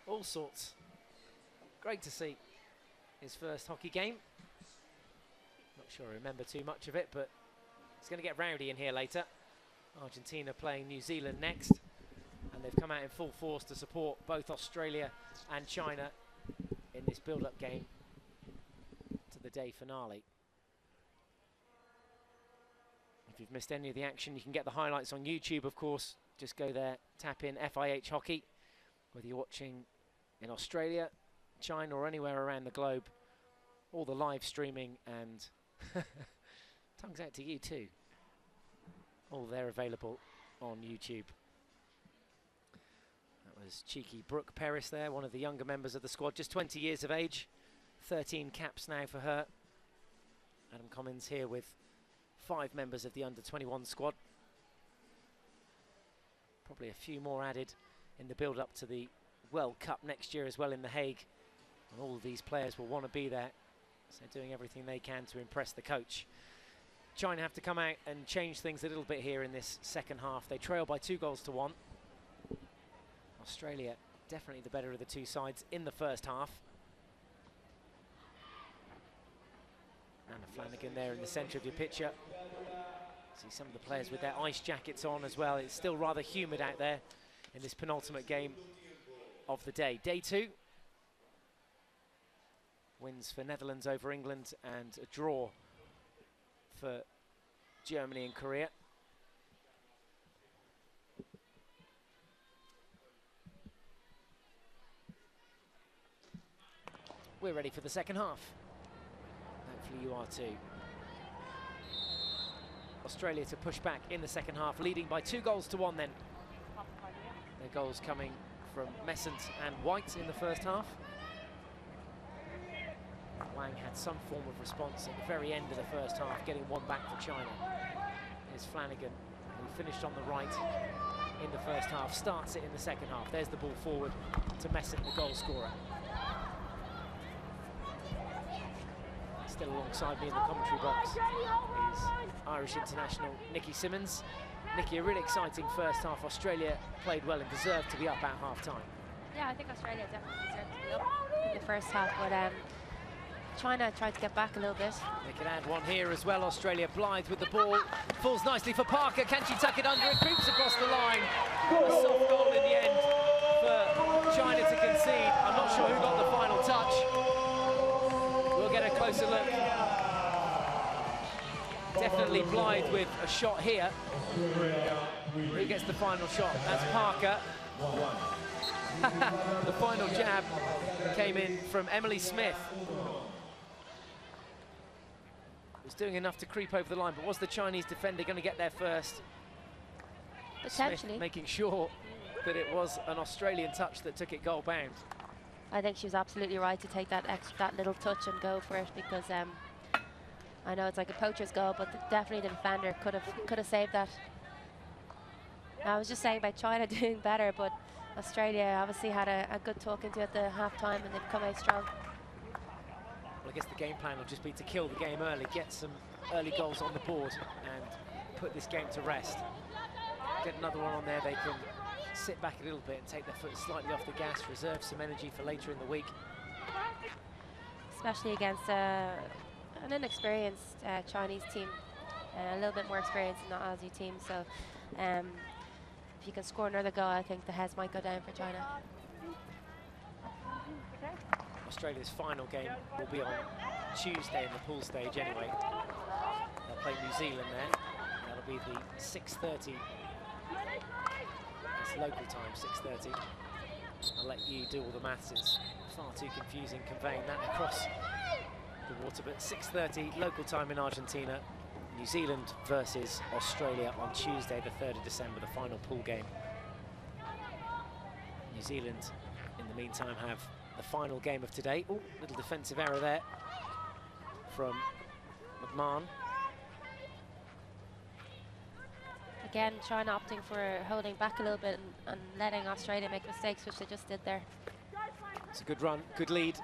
All sorts. Great to see his first hockey game. Not sure I remember too much of it, but it's going to get rowdy in here later. Argentina playing New Zealand next, and they've come out in full force to support both Australia and China in this build-up game to the day finale. If you've missed any of the action, you can get the highlights on YouTube, of course. Just go there, tap in FIH Hockey, whether you're watching in Australia, China, or anywhere around the globe. All the live streaming and tongues out to you too. All there available on YouTube. That was cheeky Brooke Peris there, one of the younger members of the squad, just 20 years of age, 13 caps now for her. Adam Commins here with 5 members of the under-21 squad. Probably a few more added in the build-up to the World Cup next year as well in The Hague. And all of these players will want to be there, so doing everything they can to impress the coach. China have to come out and change things a little bit here in this second half. They trail by 2-1. Australia definitely the better of the two sides in the first half. Anna Flanagan there in the centre of your picture. See some of the players with their ice jackets on as well. It's still rather humid out there in this penultimate game of the day. Day 2. Wins for Netherlands over England and a draw for Germany and Korea. We're ready for the second half. Hopefully you are too. Australia to push back in the second half, leading by 2-1 then. Their goals coming from Messent and White in the first half. Wang had some form of response at the very end of the first half, getting one back for China. There's Flanagan, who finished on the right in the first half, starts it in the second half. There's the ball forward to Messent, the goal scorer. Still alongside me in the commentary box is Irish international Nikki Simmons. Nikki, a really exciting first half. Australia played well and deserved to be up at half-time. Yeah, I think Australia definitely deserved to be up in the first half, but China tried to get back a little bit. They can add one here as well. Australia Blythe with the ball. Falls nicely for Parker. Can she tuck it under? It creeps across the line. A soft goal in the end for China to concede. I'm not sure who got the final touch. We'll get a closer look. Definitely Blythe with a shot here. Who gets the final shot? That's Parker. The final jab came in from Emily Smith. Was doing enough to creep over the line, but was the Chinese defender going to get there first? Potentially. Smith making sure that it was an Australian touch that took it goal bound. I think she was absolutely right to take that little touch and go for it, because I know it's like a poacher's goal, but definitely the defender could have saved that. I was just saying about China doing better, but Australia obviously had a good talking to at the half-time, and they've come out strong. Well, I guess the game plan will just be to kill the game early, get some early goals on the board, and put this game to rest. Get another one on there, they can sit back a little bit and take their foot slightly off the gas, reserve some energy for later in the week. Especially against an inexperienced Chinese team, and a little bit more experienced than the Aussie team. So if you can score another goal, I think the heads might go down for China. Australia's final game will be on Tuesday in the pool stage anyway. They'll play New Zealand there. That'll be the 6:30. It's local time, 6:30. I'll let you do all the maths. It's far too confusing conveying that across the water, but 6:30 local time in Argentina. New Zealand versus Australia on Tuesday, the 3rd of December, the final pool game. New Zealand, in the meantime, have the final game of today. Oh, little defensive error there from McMahon. Again, China opting for holding back a little bit and letting Australia make mistakes, which they just did there. It's a good run, good lead.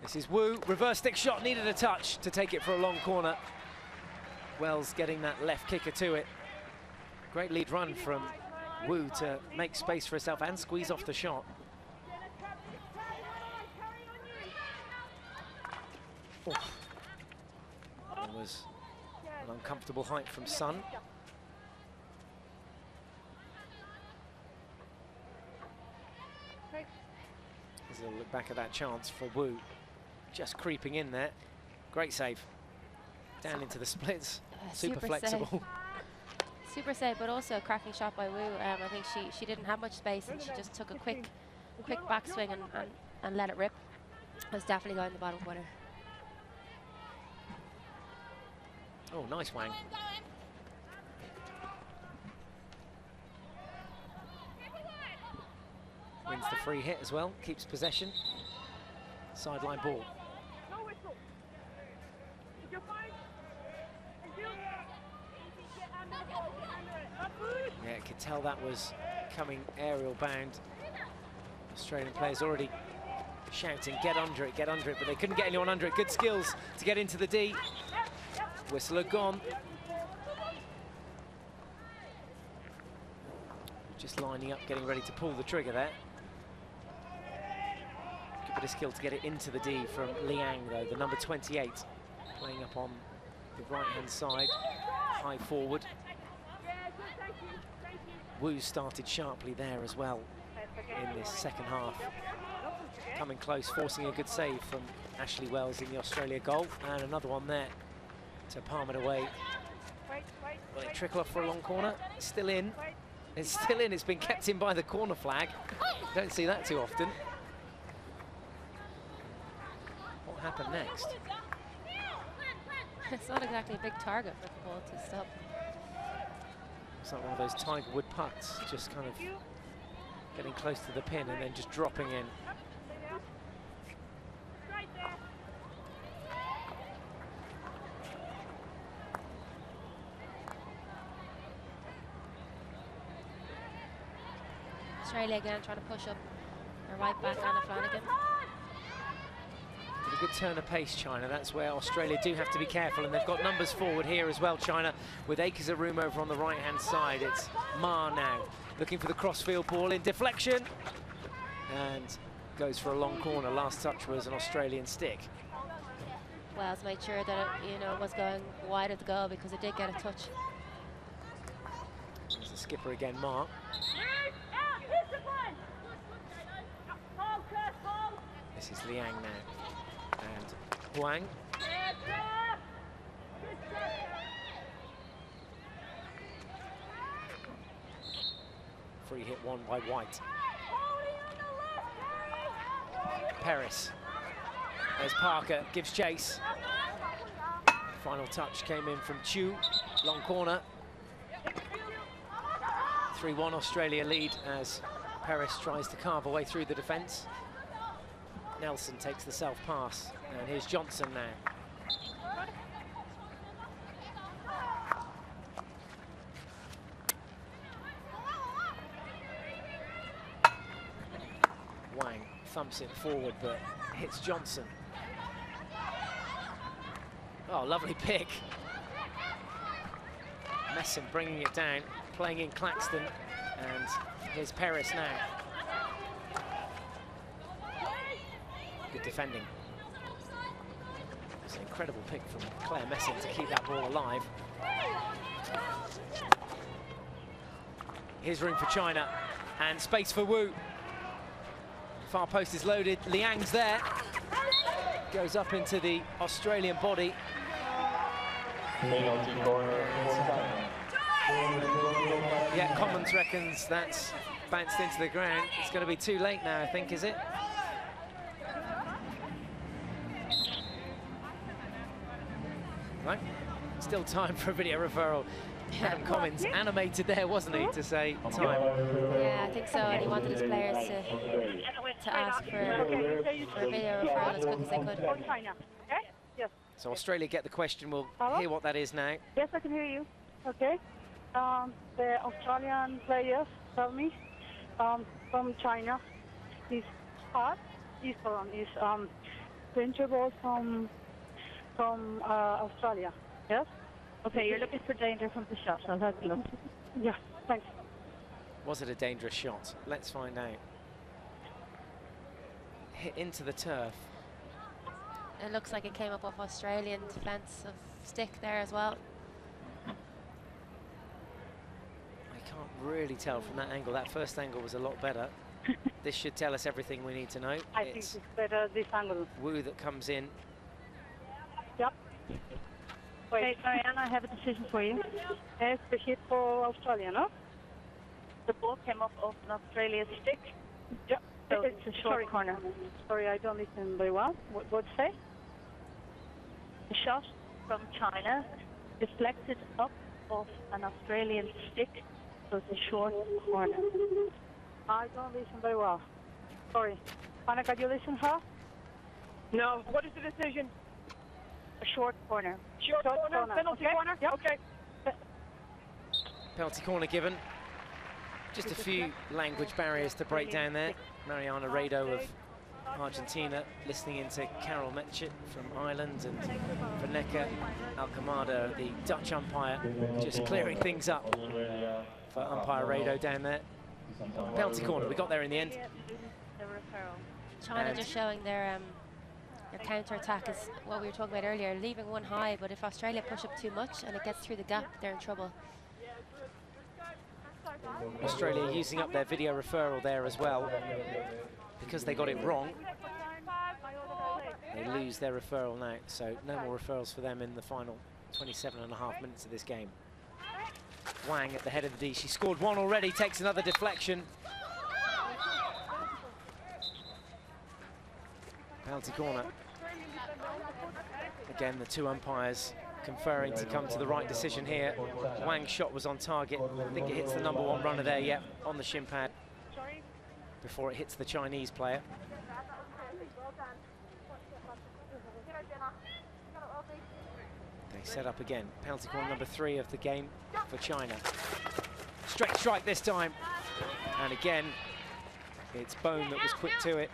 This is Wu, reverse stick shot, needed a touch to take it for a long corner. Wells getting that left kicker to it. Great lead run from Wu to make space for herself and squeeze off the shot. Oh. That was an uncomfortable height from Sun. There's a little look back at that chance for Wu. Just creeping in there. Great save. Down into the splits. Super flexible. Save. Super save, but also a cracking shot by Wu. I think she didn't have much space and she just took a quick backswing and let it rip. It was definitely going in the bottom corner. Oh, nice Wang. Wins the free hit as well, keeps possession. Sideline ball. Yeah, could tell that was coming aerial bound. Australian players already shouting, get under it, but they couldn't get anyone under it. Good skills to get into the D. Whistle had gone. Just lining up, getting ready to pull the trigger there. Good bit of skill to get it into the D from Liang, though, the number 28, playing up on the right-hand side, high forward. Wu started sharply there as well in this second half. Coming close, forcing a good save from Ashley Wells in the Australia goal, and another one there to palm it away. Will it trickle off for a long corner? Still in. It's still in. It's been kept in by the corner flag. Don't see that too often. What happened next? It's not exactly a big target for the ball to stop. It's like one of those Tiger Wood putts, just kind of getting close to the pin and then just dropping in. Australia again trying to push up their right back, Anna Flanagan. With a good turn of pace, China. That's where Australia do have to be careful, and they've got numbers forward here as well, China, with acres of room over on the right-hand side. It's Ma now, looking for the crossfield ball in deflection, and goes for a long corner. Last touch was an Australian stick. Wells made sure that it, was going wide of the goal because it did get a touch. There's the skipper again, Ma. This is Liang now, and Huang. Free hit won by White. Paris. There's Parker, gives chase. Final touch came in from Chu, long corner. 3-1 Australia lead as Paris tries to carve away through the defence. Nelson takes the self-pass, and here's Johnson now. Wang thumps it forward, but hits Johnson. Oh, lovely pick. Messon bringing it down, playing in Claxton, and here's Paris now. Good defending. It's an incredible pick from Claire Messon to keep that ball alive. Here's room for China, and space for Wu. Far post is loaded, Liang's there. Goes up into the Australian body. Yeah, Commons reckons that's bounced into the ground. It's going to be too late now, I think, is it? Right, still time for a video referral. Adam Commons animated there, wasn't he, to say time? Yeah, I think so, and he wanted his players to ask for a video referral as quick as they could. So Australia get the question, we'll hear what that is now. Yes, I can hear you. Okay. The Australian players tell me from China is hard is danger ball from Australia. Yes. Okay, you're looking for danger from the shot. I'll have a look. Yeah. Thanks. Was it a dangerous shot? Let's find out. Hit into the turf. It looks like it came up off Australian defensive stick there as well. I can't really tell from that angle. That first angle was a lot better. This should tell us everything we need to know. I think it's better this angle. Wu that comes in. Yep. Okay, Wait. Marianne, I have a decision for you. Yes, the hit for Australia, no? The ball came off of an Australia stick, Yeah. so it's a short corner. Sorry, I don't listen very well. What say? The shot from China deflected up off an Australian stick, so it's a short corner. I don't listen very well. Sorry. Anna, can you listen her? No. What is the decision? A short corner. Short corner? Penalty Okay. corner? Yep. Okay. Penalty corner given. Just a few language barriers to break down there. Mariana Rado of Argentina listening into Carol Metchit from Ireland, and Vaneka Alcamada, the Dutch umpire, just clearing things up for umpire Rado down there. Penalty corner, we got there in the end. The referral. China And just showing their counter-attack is what we were talking about earlier, leaving one high, but if Australia push up too much and it gets through the gap, they're in trouble. Australia using up their video referral there as well. Because they got it wrong, they lose their referral now, so no more referrals for them in the final 27.5 minutes of this game. Wang at the head of the D. She scored one already, takes another deflection. Penalty corner. Again, the two umpires conferring to come to the right decision here. Wang's shot was on target. I think it hits the #1 runner there, yep, on the shin pad before it hits the Chinese player. They set up again. Penalty corner #3 of the game for China. Straight strike this time. And again, it's Bone that was quick to it.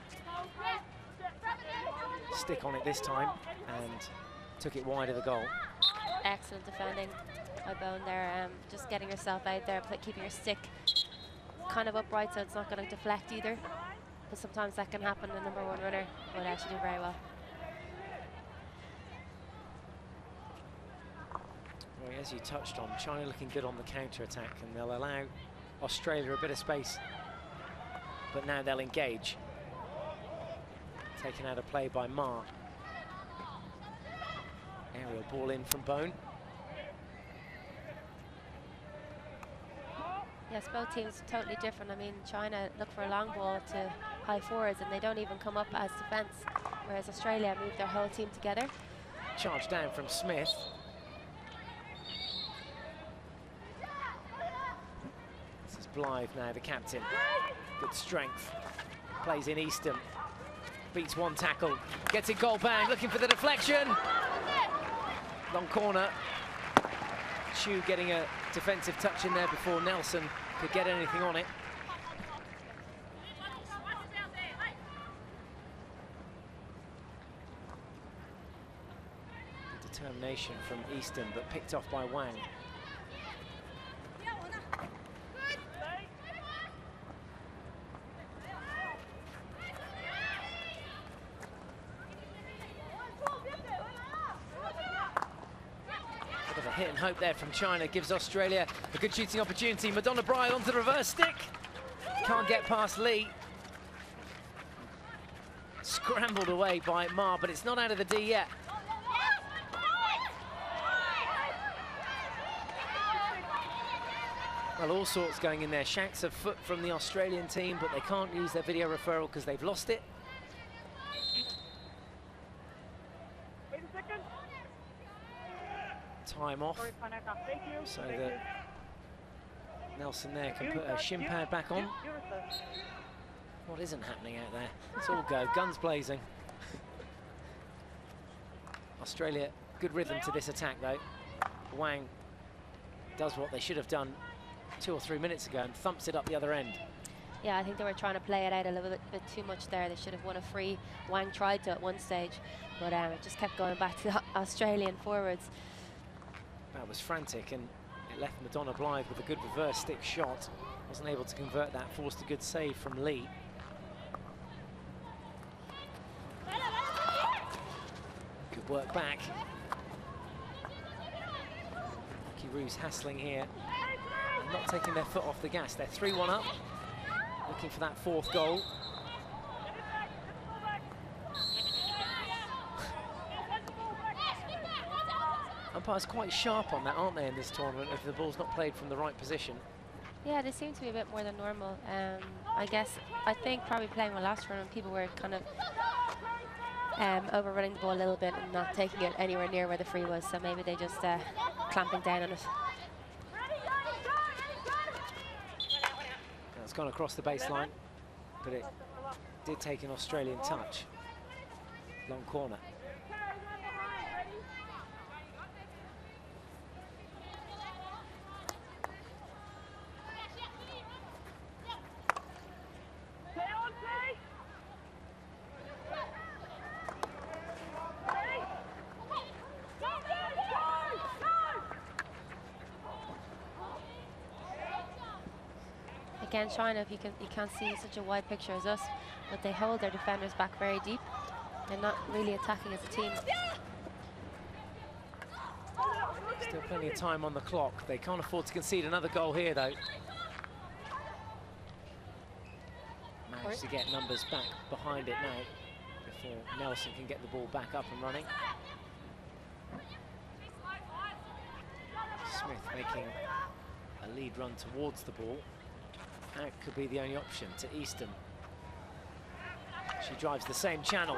Stick on it this time and took it wide of the goal. Excellent defending by Bone there, just getting yourself out there, keeping your stick kind of upright so it's not going to deflect either. But sometimes that can happen, the #1 runner, but she did very well. Well, as you touched on, China looking good on the counter-attack, and they'll allow Australia a bit of space. But now they'll engage. Taken out of play by Ma. Aerial ball in from Bone. Yes, both teams are totally different. I mean, China look for a long ball to high forwards and they don't even come up as defence, whereas Australia move their whole team together. Charge down from Smith. This is Blythe now, the captain. Good strength. Plays in Easton. Beats one tackle. Gets it goal bang, looking for the deflection. Long corner. Chu getting a defensive touch in there before Nelson could get anything on it. Good determination from Easton, but picked off by Wang. Hit and hope there from China gives Australia a good shooting opportunity. Madonna Bryant onto the reverse stick. Can't get past Lee. Scrambled away by Ma, but it's not out of the D yet. Well, all sorts going in there. Shanks of foot from the Australian team, but they can't use their video referral because they've lost it. Time off, so that Nelson there can put a shin pad back on. What isn't happening out there? It's all go, guns blazing. Australia, good rhythm to this attack though. Wang does what they should have done 2 or 3 minutes ago and thumps it up the other end. Yeah, I think they were trying to play it out a little bit too much there. They should have won a free. Wang tried to at one stage, but it just kept going back to the Australian forwards. That was frantic, and it left Madonna Blythe with a good reverse stick shot. Wasn't able to convert that, forced a good save from Lee. Good work back. Kiru's hassling here, and not taking their foot off the gas. They're 3-1 up, looking for that fourth goal. Umpires quite sharp on that, aren't they, in this tournament, if the ball's not played from the right position? Yeah, they seem to be a bit more than normal. I think probably playing the last tournament, people were kind of overrunning the ball a little bit and not taking it anywhere near where the free was, so maybe they just clamping down on it. It's gone across the baseline, but it did take an Australian touch. Long corner. Again, China, if you can't see such a wide picture as us, but they hold their defenders back very deep. They're not really attacking as a team. Still plenty of time on the clock. They can't afford to concede another goal here, though. Managed to get numbers back behind it now before Nelson can get the ball back up and running. Smith making a lead run towards the ball. That could be the only option to Easton. She drives the same channel.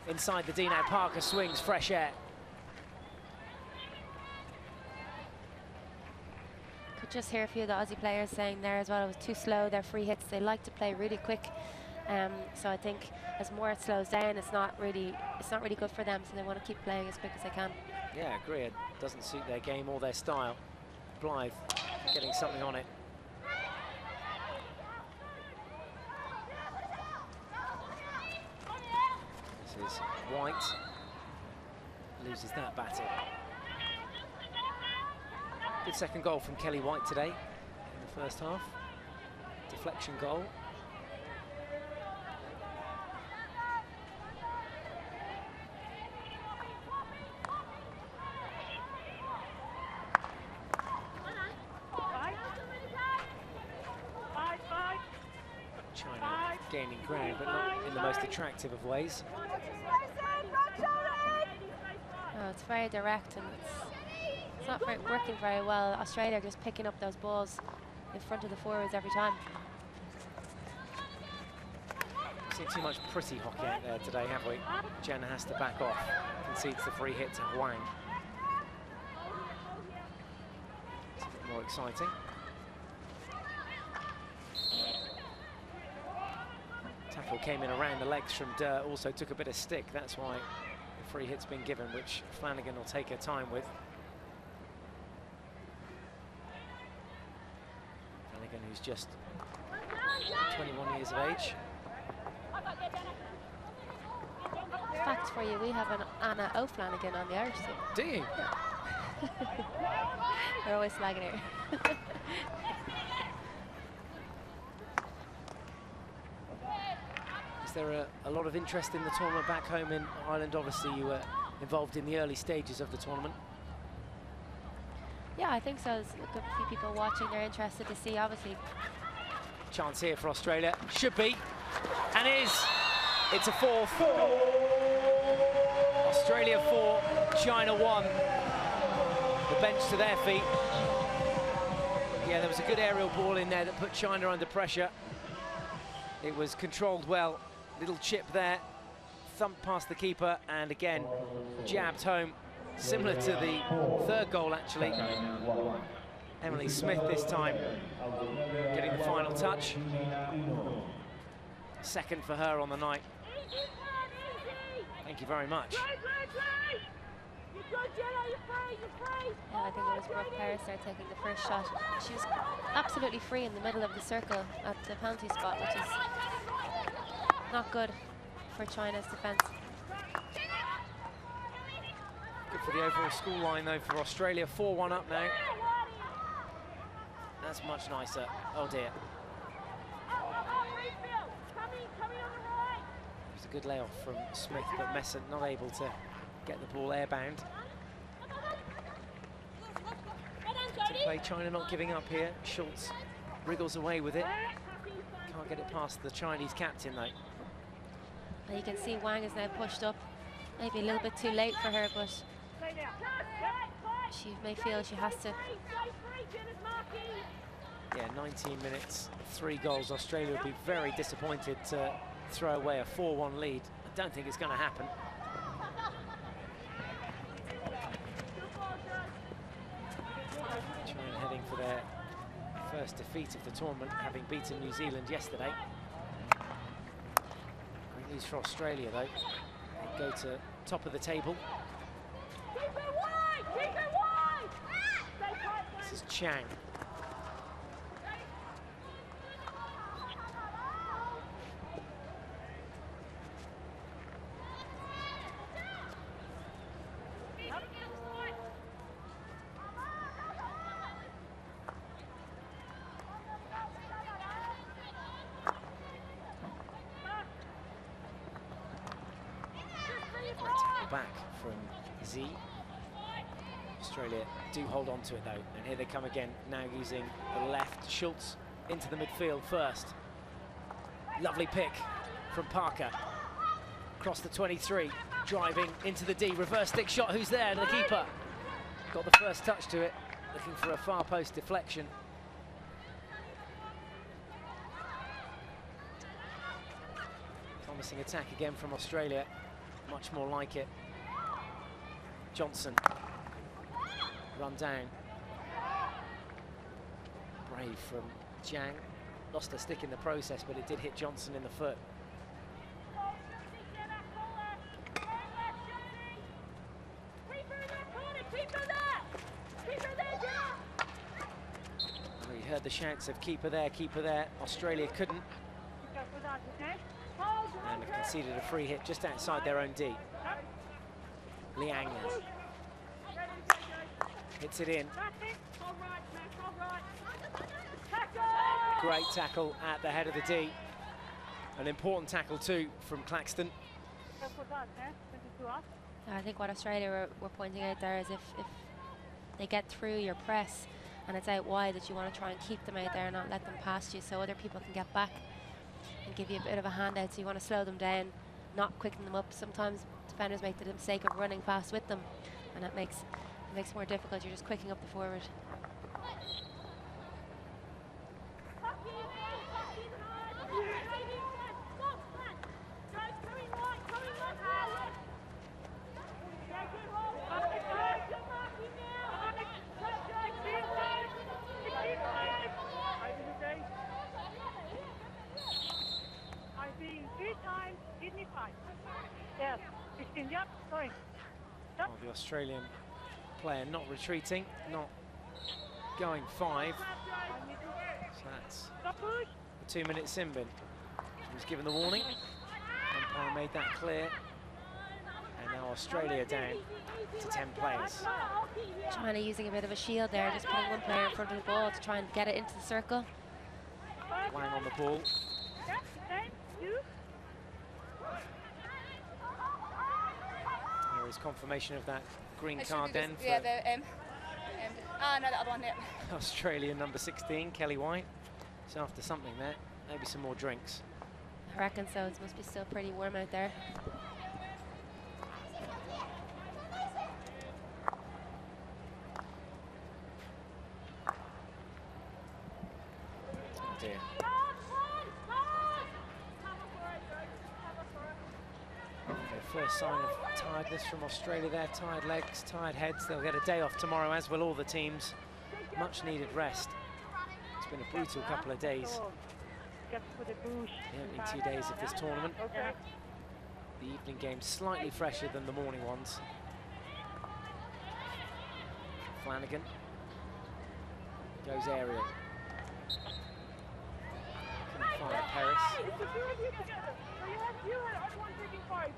Inside the D now, Parker swings, fresh air. Could just hear a few of the Aussie players saying there as well, it was too slow, their free hits. They like to play really quick. So I think as more it slows down, it's not really good for them, so they want to keep playing as quick as they can. Yeah, I agree. It doesn't suit their game or their style. Blythe getting something on it. This is White. Loses that battle. Good second goal from Kelly White today in the first half. Deflection goal. China gaining ground, but not in the most attractive of ways. Oh, it's very direct and it's not working very well. Australia are just picking up those balls in front of the forwards every time. Seen too much pretty hockey out there today, have we? Jenna has to back off, concedes the free hit to Huang. It's a bit more exciting. Tackle came in around the legs from Durr, also took a bit of stick. That's why the free hit's been given, which Flanagan will take her time with. Flanagan, who's just 21 years of age. Fact for you, we have an Anna O'Flanagan on the Irish team. Do you? Yeah. We're always slagging her. Is there a lot of interest in the tournament back home in Ireland? Obviously, you were involved in the early stages of the tournament. Yeah, I think so. There's a good few people watching. They're interested to see, obviously. Chance here for Australia. Should be. And is. It's a fourth. Australia 4, China 1. The bench to their feet. Yeah, there was a good aerial ball in there that put China under pressure. It was controlled well. Little chip there, thumped past the keeper, and again, jabbed home. Similar to the third goal, actually. Emily Smith this time getting the final touch. Second for her on the night. Thank you very much. Yeah, I think it was Brooke Paris there taking the first shot. She was absolutely free in the middle of the circle at the penalty spot, which is not good for China's defence. Good for the overall score line though for Australia. 4-1 up now. That's much nicer. Oh dear. It was a good layoff from Smith, but Messent not able to get the ball airbound. To play, China not giving up here. Schultz wriggles away with it. Can't get it past the Chinese captain though. And you can see Wang is now pushed up. Maybe a little bit too late for her, but she may feel she has to. Yeah, 19 minutes, 3 goals. Australia would be very disappointed to throw away a 4-1 lead. I don't think it's going to happen. China heading for their first defeat of the tournament, having beaten New Zealand yesterday. Great news for Australia, though. They go to top of the table. This is Chang. Back from Z. Australia do hold on to it though, and here they come again, now using the left. Schultz into the midfield first. Lovely pick from Parker. Across the 23, driving into the D, reverse stick shot, who's there? The keeper. Got the first touch to it, looking for a far post deflection. Promising attack again from Australia. Much more like it. Johnson. Run down. Brave from Jiang. Lost a stick in the process, but it did hit Johnson in the foot. Oh, you heard the shouts of keeper there, keeper there. Australia couldn't. And have conceded a free hit just outside their own D. Liang now. Hits it in. Great tackle at the head of the D. An important tackle too from Claxton. I think what Australia were pointing out there is if they get through your press and it's out wide, that you want to try and keep them out there and not let them past you so other people can get back and give you a bit of a handout. So you want to slow them down, not quicken them up. Sometimes defenders make the mistake of running fast with them, and it makes it more difficult. You're just quicking up the forward. Well, the Australian player not retreating, not going 5. So that's the 2-minute sin bin. He was given the warning. Umpire made that clear. And now Australia down to 10 players. China using a bit of a shield there, just putting one player in front of the ball to try and get it into the circle. Wang on the ball. There is confirmation of that green card then for no, the other one, yeah. Australian number 16, Kelly White. So after something there, maybe some more drinks. I reckon so. It must be still pretty warm out there. Oh dear. First sign of tiredness from Australia there. Tired legs, tired heads. They'll get a day off tomorrow, as will all the teams. Much needed rest. It's been a brutal couple of days. The opening 2 days of this tournament. The evening games slightly fresher than the morning ones. Flanagan goes aerial. Couldn't find Paris. It's the two of you together. So you had one taking 5.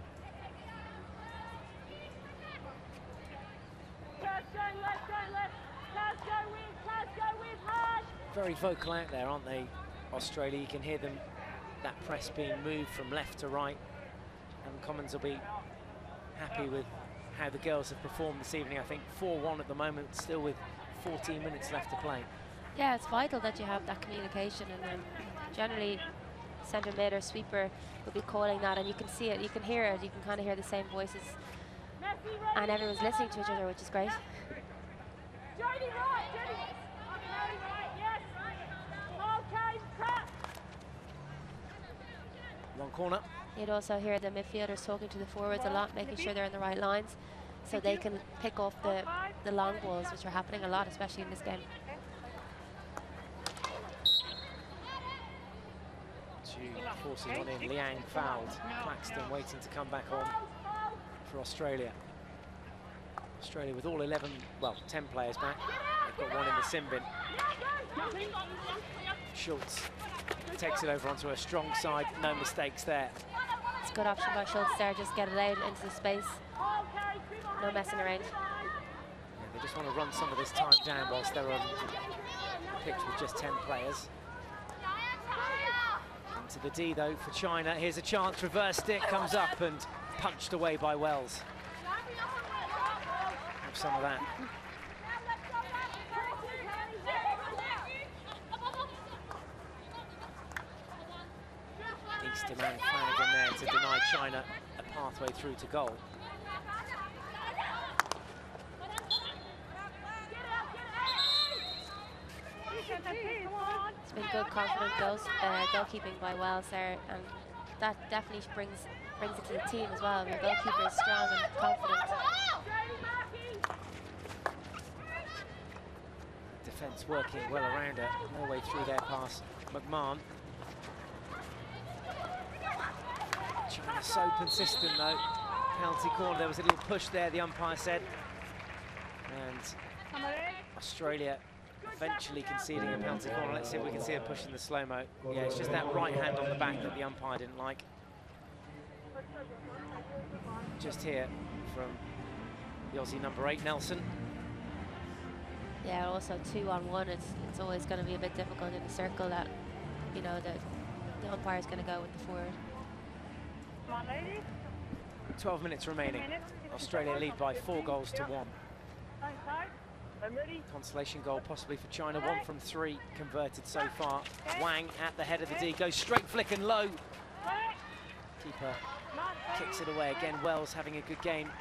Let's go with hard. Very vocal out there, aren't they, Australia? You can hear them, that press being moved from left to right. And Commons will be happy with how the girls have performed this evening. I think 4-1 at the moment, still with 14 minutes left to play. Yeah, it's vital that you have that communication, and generally centre mid or sweeper will be calling that, and you can see it, you can hear it, you can kind of hear the same voices, and everyone's listening to each other, which is great. Jodie, right, Jodie. Okay, right, yes. Okay, cut. Long corner. You'd also hear the midfielders talking to the forwards a lot, making sure they're in the right lines, so they can pick off the long balls, which are happening a lot, especially in this game. Forces one in, Liang fouled. Claxton waiting to come back on for Australia. Australia with all 11, well, 10 players back. They've got one in the sin bin. Schultz takes it over onto a strong side, no mistakes there. It's a good option by Schultz there, just get it out into the space. No messing around. Yeah, they just want to run some of this time down whilst they're on the pitch with just 10 players. Into the D though for China. Here's a chance, reverse stick comes up and punched away by Wells. Have some of that. Easterman and Flanagan there to deny China a pathway through to goal. It's been good, confident goalkeeping by Wells there, and that definitely brings it to the team as well. Your goalkeeper is strong and confident. Defence working well around her, no way through their pass. McMahon. China's so consistent though. Penalty corner, there was a little push there, the umpire said. And Australia eventually conceding a penalty corner. Let's see if we can see a push in the slow-mo. Yeah, it's just that right hand on the back that the umpire didn't like. Just here from the Aussie number 8, Nelson. Yeah, also 2-on-1, it's always going to be a bit difficult in the circle that, you know, the umpire is going to go with the forward. 12 minutes remaining. Australia lead by 4 goals to 1. I'm ready. Consolation goal possibly for China, 1 from 3 converted so far. Wang at the head of the D, goes straight flick and low. Keeper kicks it away again. Wells having a good game.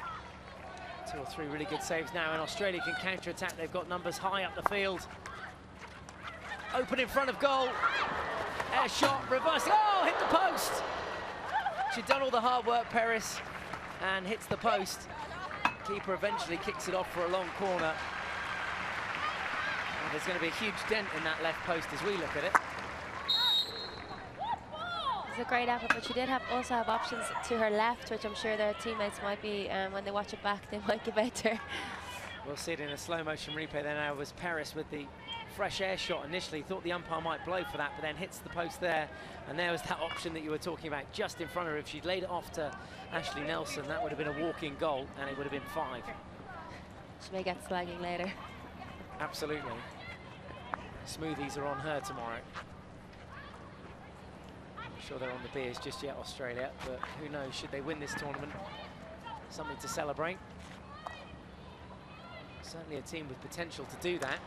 2 or 3 really good saves now, and Australia can counter-attack. They've got numbers high up the field. Open in front of goal. Air shot, reverse. Oh, hit the post. She'd done all the hard work, Paris, and hits the post. Keeper eventually kicks it off for a long corner. And there's going to be a huge dent in that left post as we look at it. It's a great effort, but she did also have options to her left, which I'm sure their teammates might be, when they watch it back, they might give out to her. We'll see it in a slow motion replay there now. Was Paris with the fresh air shot initially, thought the umpire might blow for that, but then hits the post there. And there was that option that you were talking about just in front of her. If she'd laid it off to Ashley Nelson, that would have been a walking goal, and it would have been 5. She may get slagging later. Absolutely. Smoothies are on her tomorrow. Not sure they're on the beers just yet, Australia, but who knows, should they win this tournament, something to celebrate. Certainly a team with potential to do that.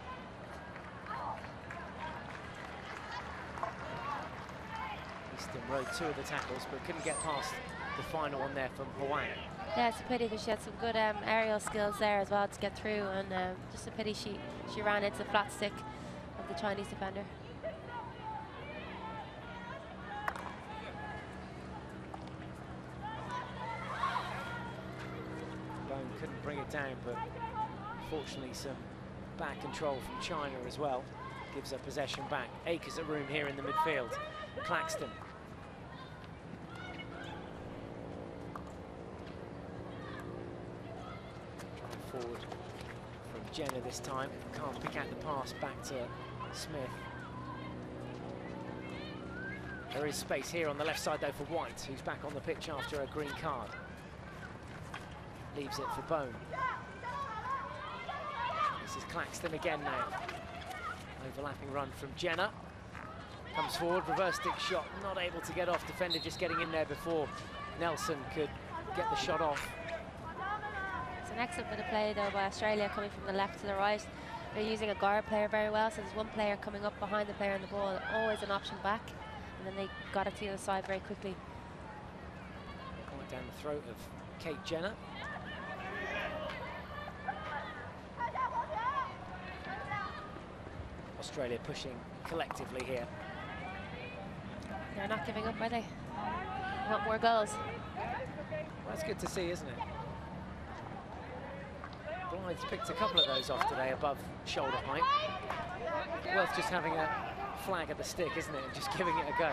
Easton rode 2 of the tackles, but couldn't get past the final one there from Huang. Yeah, it's a pity because she had some good aerial skills there as well to get through, and just a pity she ran into the flat stick of the Chinese defender. Bone couldn't bring it down, but fortunately some back control from China as well. Gives her possession back. Acres of room here in the midfield. Claxton. Trying forward from Jenner this time. Can't pick out the pass back to Smith. There is space here on the left side though for White, who's back on the pitch after a green card. Leaves it for Bone. This is Claxton again now. Overlapping run from Jenner. Comes forward, reverse stick shot, not able to get off. Defender just getting in there before Nelson could get the shot off. It's an excellent bit of play though by Australia, coming from the left to the right. They're using a guard player very well, so there's one player coming up behind the player on the ball, always an option back, and then they got it to the other side very quickly. Going down the throat of Kate Jenner. Australia pushing collectively here. They're not giving up, are they? They want more goals. Well, that's good to see, isn't it? Blythe's picked a couple of those off today above shoulder height. Worth just having a flag at the stick, isn't it? And just giving it a go.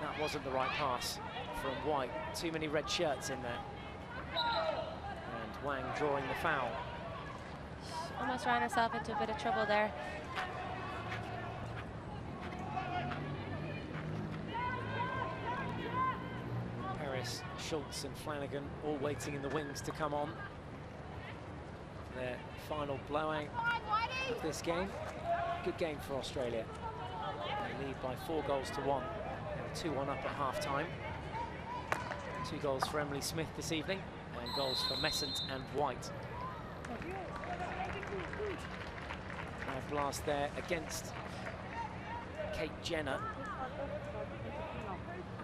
That wasn't the right pass from White. Too many red shirts in there. And Wang drawing the foul. Almost ran herself into a bit of trouble there. Paris, Schultz and Flanagan all waiting in the wings to come on. Their final blowout of this game. Good game for Australia. They lead by 4-1. They were 2-1 up at half-time. 2 goals for Emily Smith this evening, and goals for Messent and White. A blast there against Kate Jenner.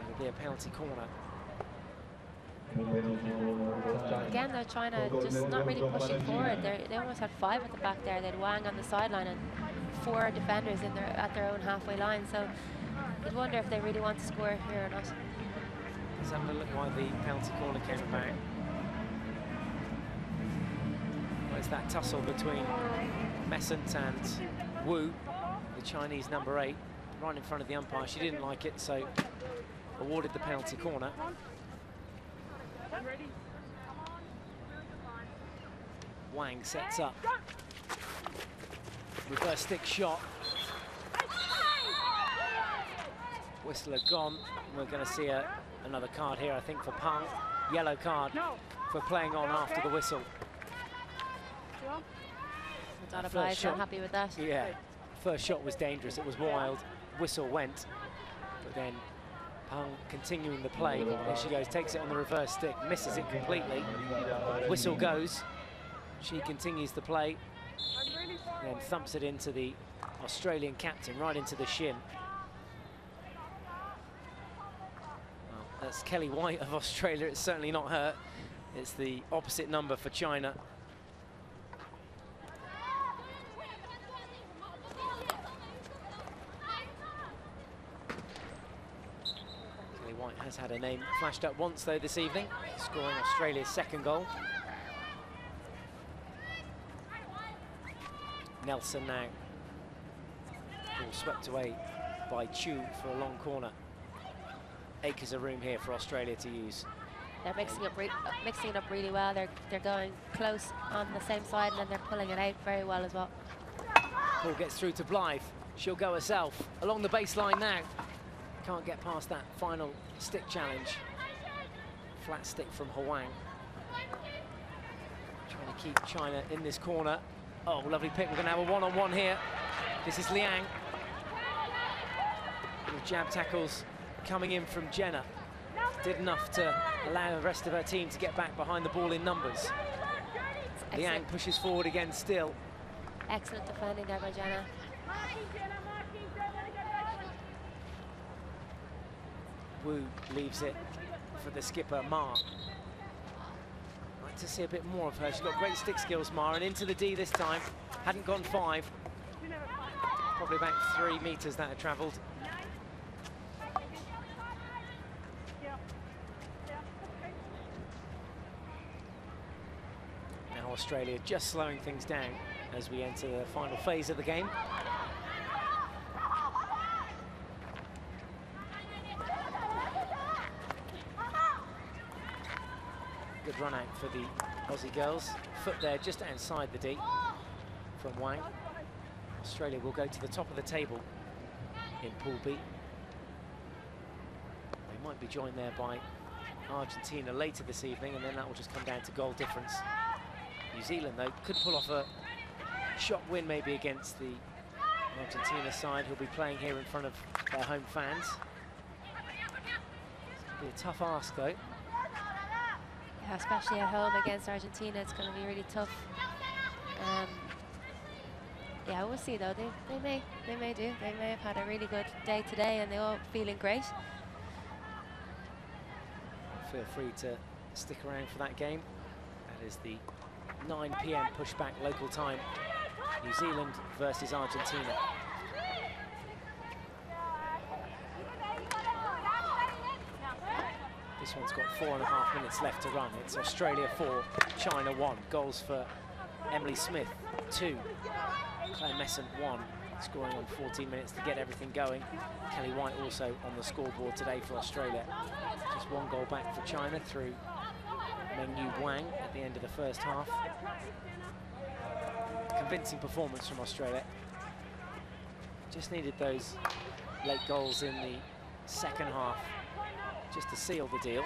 It'll be a penalty corner. Again, though, China just not really pushing forward. They almost had 5 at the back there. They had Wang on the sideline and 4 defenders in at their own halfway line. So you'd wonder if they really want to score here or not. Let's have a look why the penalty corner came about. Well, it's that tussle between Messent and Wu, the Chinese number 8, right in front of the umpire. She didn't like it, so awarded the penalty corner. Wang sets up. Reverse stick shot. Whistler gone. We're going to see another card here, I think, for Pang. Yellow card for playing on after the whistle. Not obliged, I'm happy with that. Yeah, first shot was dangerous. It was wild. Whistle went. But then Pang continuing the play. There she goes, takes it on the reverse stick, misses it completely. Whistle goes. She continues the play. Then thumps it into the Australian captain, right into the shin. Well, that's Kelly White of Australia. It's certainly not her. It's the opposite number for China. Kelly White has had her name flashed up once though this evening, scoring Australia's 2nd goal. Nelson now. Ball swept away by Chu for a long corner. Acres of room here for Australia to use. They're mixing it up really well. They're going close on the same side, and then they're pulling it out very well as well. Ball gets through to Blythe. She'll go herself along the baseline now. Can't get past that final stick challenge. Flat stick from Huang. Trying to keep China in this corner. Oh, lovely pick. We're going to have a one-on-one here. This is Liang. With jab tackles coming in from Jenner. Did enough to allow the rest of her team to get back behind the ball in numbers. Liang pushes forward again still. Excellent defending there by Jenner. Wu leaves it for the skipper, Ma. To see a bit more of her. She's got great stick skills, Ma, and into the D this time. Hadn't gone 5. Probably about 3 meters that had traveled. Now Australia just slowing things down as we enter the final phase of the game. Good run out for the Aussie girls. Foot there just outside the D from Wang. Australia will go to the top of the table in Pool B. They might be joined there by Argentina later this evening, and then that will just come down to goal difference. New Zealand, though, could pull off a shock win maybe against the Argentina side, who'll be playing here in front of their home fans. It's going to be a tough ask, though. Yeah, especially at home against Argentina, it's going to be really tough. Yeah, we'll see though. They may do. They may have had a really good day today, and they're all feeling great. Feel free to stick around for that game. That is the 9 p.m. pushback local time. New Zealand versus Argentina. This one's got 4.5 minutes left to run. It's Australia 4, China 1. Goals for Emily Smith, 2. Claire Messon, 1. Scoring on 14 minutes to get everything going. Kelly White also on the scoreboard today for Australia. Just 1 goal back for China through Mengyu Wang at the end of the first half. Convincing performance from Australia. Just needed those late goals in the second half just to seal the deal.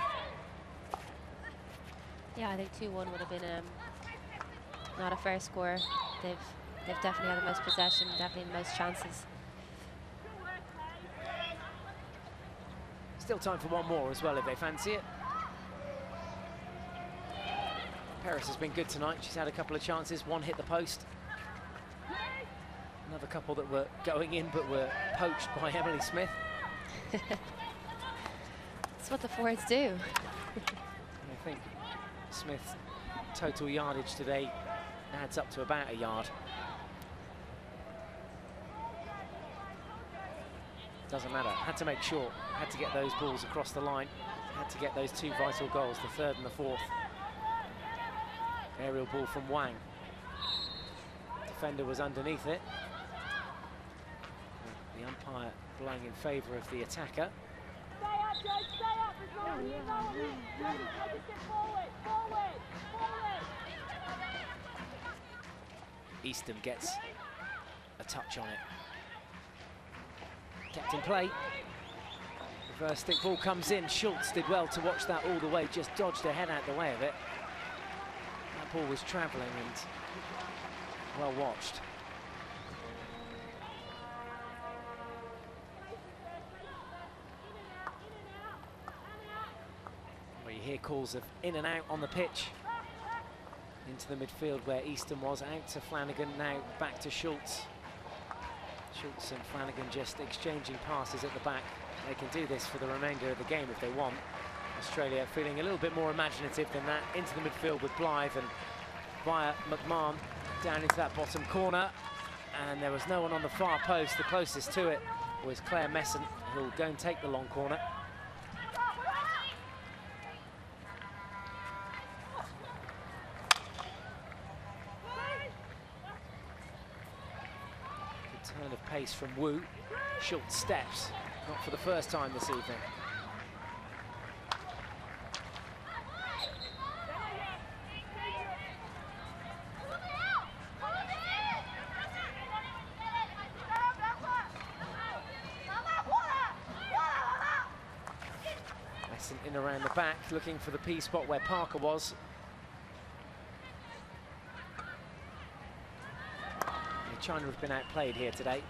Yeah, I think 2-1 would have been not a fair score. They've definitely had the most possession, definitely the most chances. Still time for 1 more as well if they fancy it. Paris has been good tonight. She's had a couple of chances. 1 hit the post. Another couple that were going in but were poached by Emily Smith. That's what the forwards do. I think Smith's total yardage today adds up to about a yard. Doesn't matter. Had to make sure. Had to get those balls across the line. Had to get those 2 vital goals, the 3rd and the 4th. Aerial ball from Wang. Defender was underneath it. The umpire blowing in favour of the attacker. Stay up, Joe, stay up as well. You know it. Take a step forward, forward, forward. Easton gets a touch on it. Kept in play. Reverse stick ball comes in. Schultz did well to watch that all the way, just dodged her head out the way of it. That ball was travelling and well watched. Well, you hear calls of in and out on the pitch. Into the midfield where Easton was, out to Flanagan, now back to Schultz. Schultz and Flanagan just exchanging passes at the back. They can do this for the remainder of the game if they want. Australia feeling a little bit more imaginative than that. Into the midfield with Blythe and via McMahon down into that bottom corner. And there was no one on the far post. The closest to it was Claire Messon, who'll go and take the long corner. Turn of pace from Wu. Schultz steps, not for the first time this evening. Messon in around the back, looking for the P spot where Parker was. China have been outplayed here today.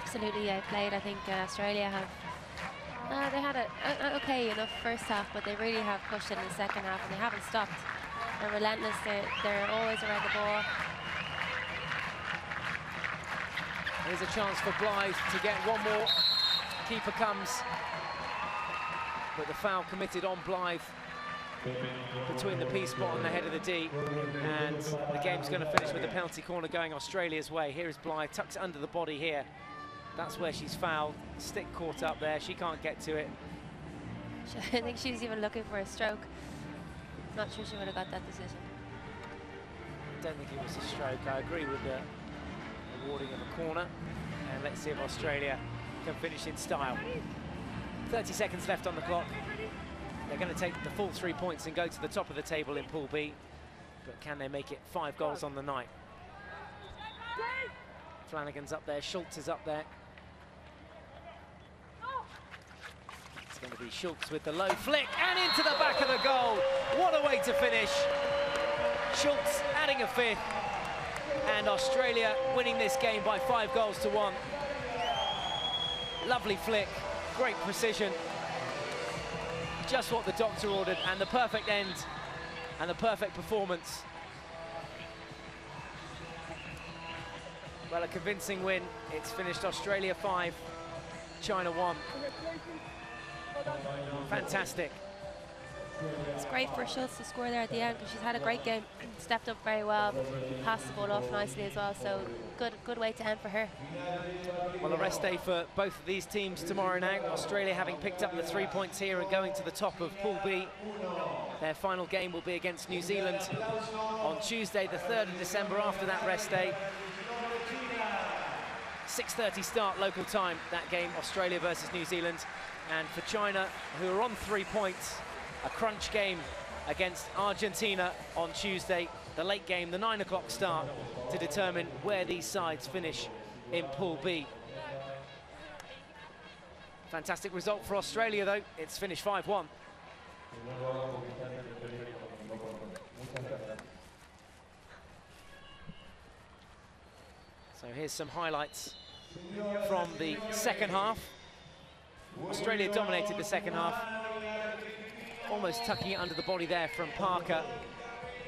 Absolutely outplayed. I think Australia have they had an okay enough first half, but they really have pushed it in the second half, and they haven't stopped. They're relentless. They're always around the ball. Here's a chance for Blythe to get 1 more. Keeper comes, but the foul committed on Blythe between the P spot and the head of the D, and the game's going to finish with a penalty corner going Australia's way. Here is Blythe, tucks it under the body here. That's where she's fouled. Stick caught up there, she can't get to it. I think she was even looking for a stroke. Not sure she would have got that decision. I don't think it was a stroke. I agree with the awarding of a corner, and let's see if Australia can finish in style. 30 seconds left on the clock. They're going to take the full 3 points and go to the top of the table in Pool B. But can they make it 5 goals on the night? Flanagan's up there, Schultz is up there. It's going to be Schultz with the low flick and into the back of the goal. What a way to finish. Schultz adding a 5th, and Australia winning this game by 5 goals to 1. Lovely flick, great precision. Just what the doctor ordered, and the perfect end and the perfect performance. Well, a convincing win. It's finished Australia 5, China 1. Fantastic. It's great for Schultz to score there at the end because she's had a great game, stepped up very well, passed the ball off nicely as well, so good way to end for her. Well, a rest day for both of these teams tomorrow now. Australia having picked up the 3 points here and going to the top of Pool B. Their final game will be against New Zealand on Tuesday, the 3rd of December, after that rest day. 6:30 start local time, that game, Australia versus New Zealand. And for China, who are on 3 points, a crunch game against Argentina on Tuesday, the late game, the 9 o'clock start, to determine where these sides finish in Pool B. Fantastic result for Australia, though. It's finished 5-1. So here's some highlights from the second half. Australia dominated the second half, almost tucking it under the body there from Parker,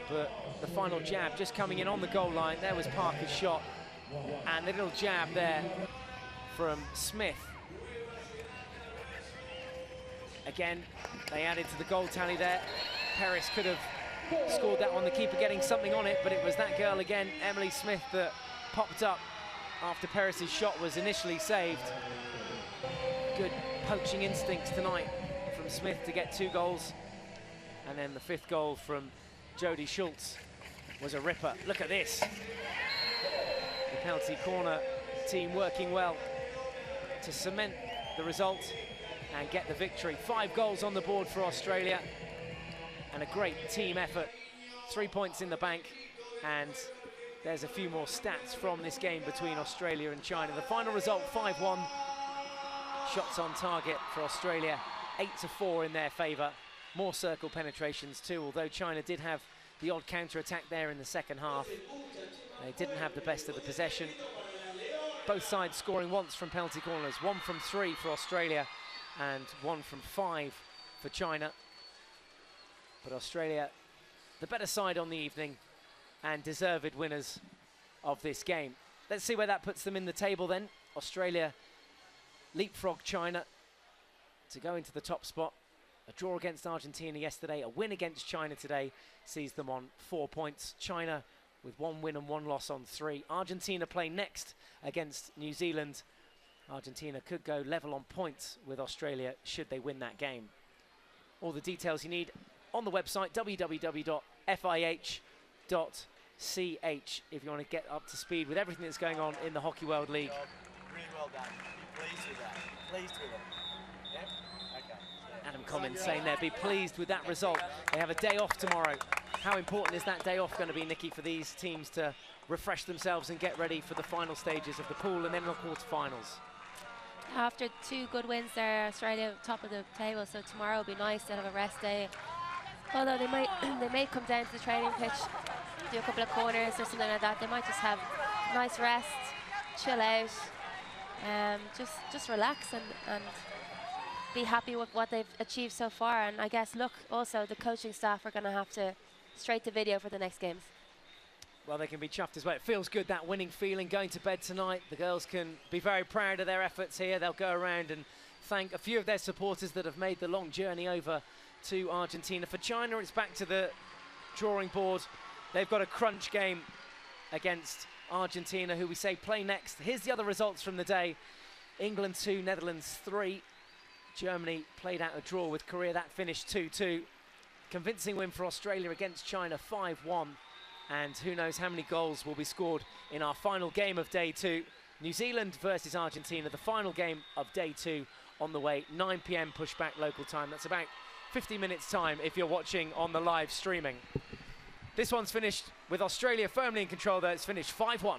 but the final jab just coming in on the goal line. There was Parker's shot, and the little jab there from Smith. Again, they added to the goal tally there. Paris could have scored that one, the keeper getting something on it, but it was that girl again, Emily Smith, that popped up after Paris's shot was initially saved. Good poaching instincts tonight from Smith to get 2 goals. And then the 5th goal from Jodie Schultz was a ripper. Look at this. The penalty corner team working well to cement the result and get the victory. 5 goals on the board for Australia, and a great team effort. 3 points in the bank, and there's a few more stats from this game between Australia and China. The final result, 5-1. Shots on target for Australia, 8-4 in their favour. More circle penetrations too, although China did have the odd counter-attack there in the second half. They didn't have the best of the possession. Both sides scoring once from penalty corners, 1 from 3 for Australia and 1 from 5 for China. But Australia, the better side on the evening and deserved winners of this game. Let's see where that puts them in the table then. Australia leapfrog China to go into the top spot. A draw against Argentina yesterday, a win against China today sees them on 4 points. China with 1 win and 1 loss on 3. Argentina play next against New Zealand. Argentina could go level on points with Australia should they win that game. All the details you need on the website, www.fih.ch, if you want to get up to speed with everything that's going on in the Hockey World League. Really well done. Pleased with that. Pleased with it. Yeah? Okay. Adam Commins saying there, be pleased with that result. They have a day off tomorrow. How important is that day off going to be, Nikki, for these teams to refresh themselves and get ready for the final stages of the pool and then the quarterfinals? After 2 good wins there, Australia top of the table, so tomorrow will be nice to have a rest day. Although they may come down to the training pitch, do a couple of corners or something like that. They might just have a nice rest, chill out, just relax and be happy with what they've achieved so far. And I guess, look, also the coaching staff are going to have to straight to video for the next games. Well, they can be chuffed as well. It feels good, that winning feeling, going to bed tonight. The girls can be very proud of their efforts here. They'll go around and thank a few of their supporters that have made the long journey over to Argentina. For China, it's back to the drawing board. They've got a crunch game against Argentina, who we say play next. Here's the other results from the day. England 2, Netherlands 3. Germany played out a draw with Korea. That finished 2-2. Convincing win for Australia against China, 5-1. And who knows how many goals will be scored in our final game of day 2. New Zealand versus Argentina, the final game of day 2 on the way. 9 p.m. pushback local time. That's about 50 minutes time if you're watching on the live streaming. This one's finished with Australia firmly in control there. It's finished 5-1.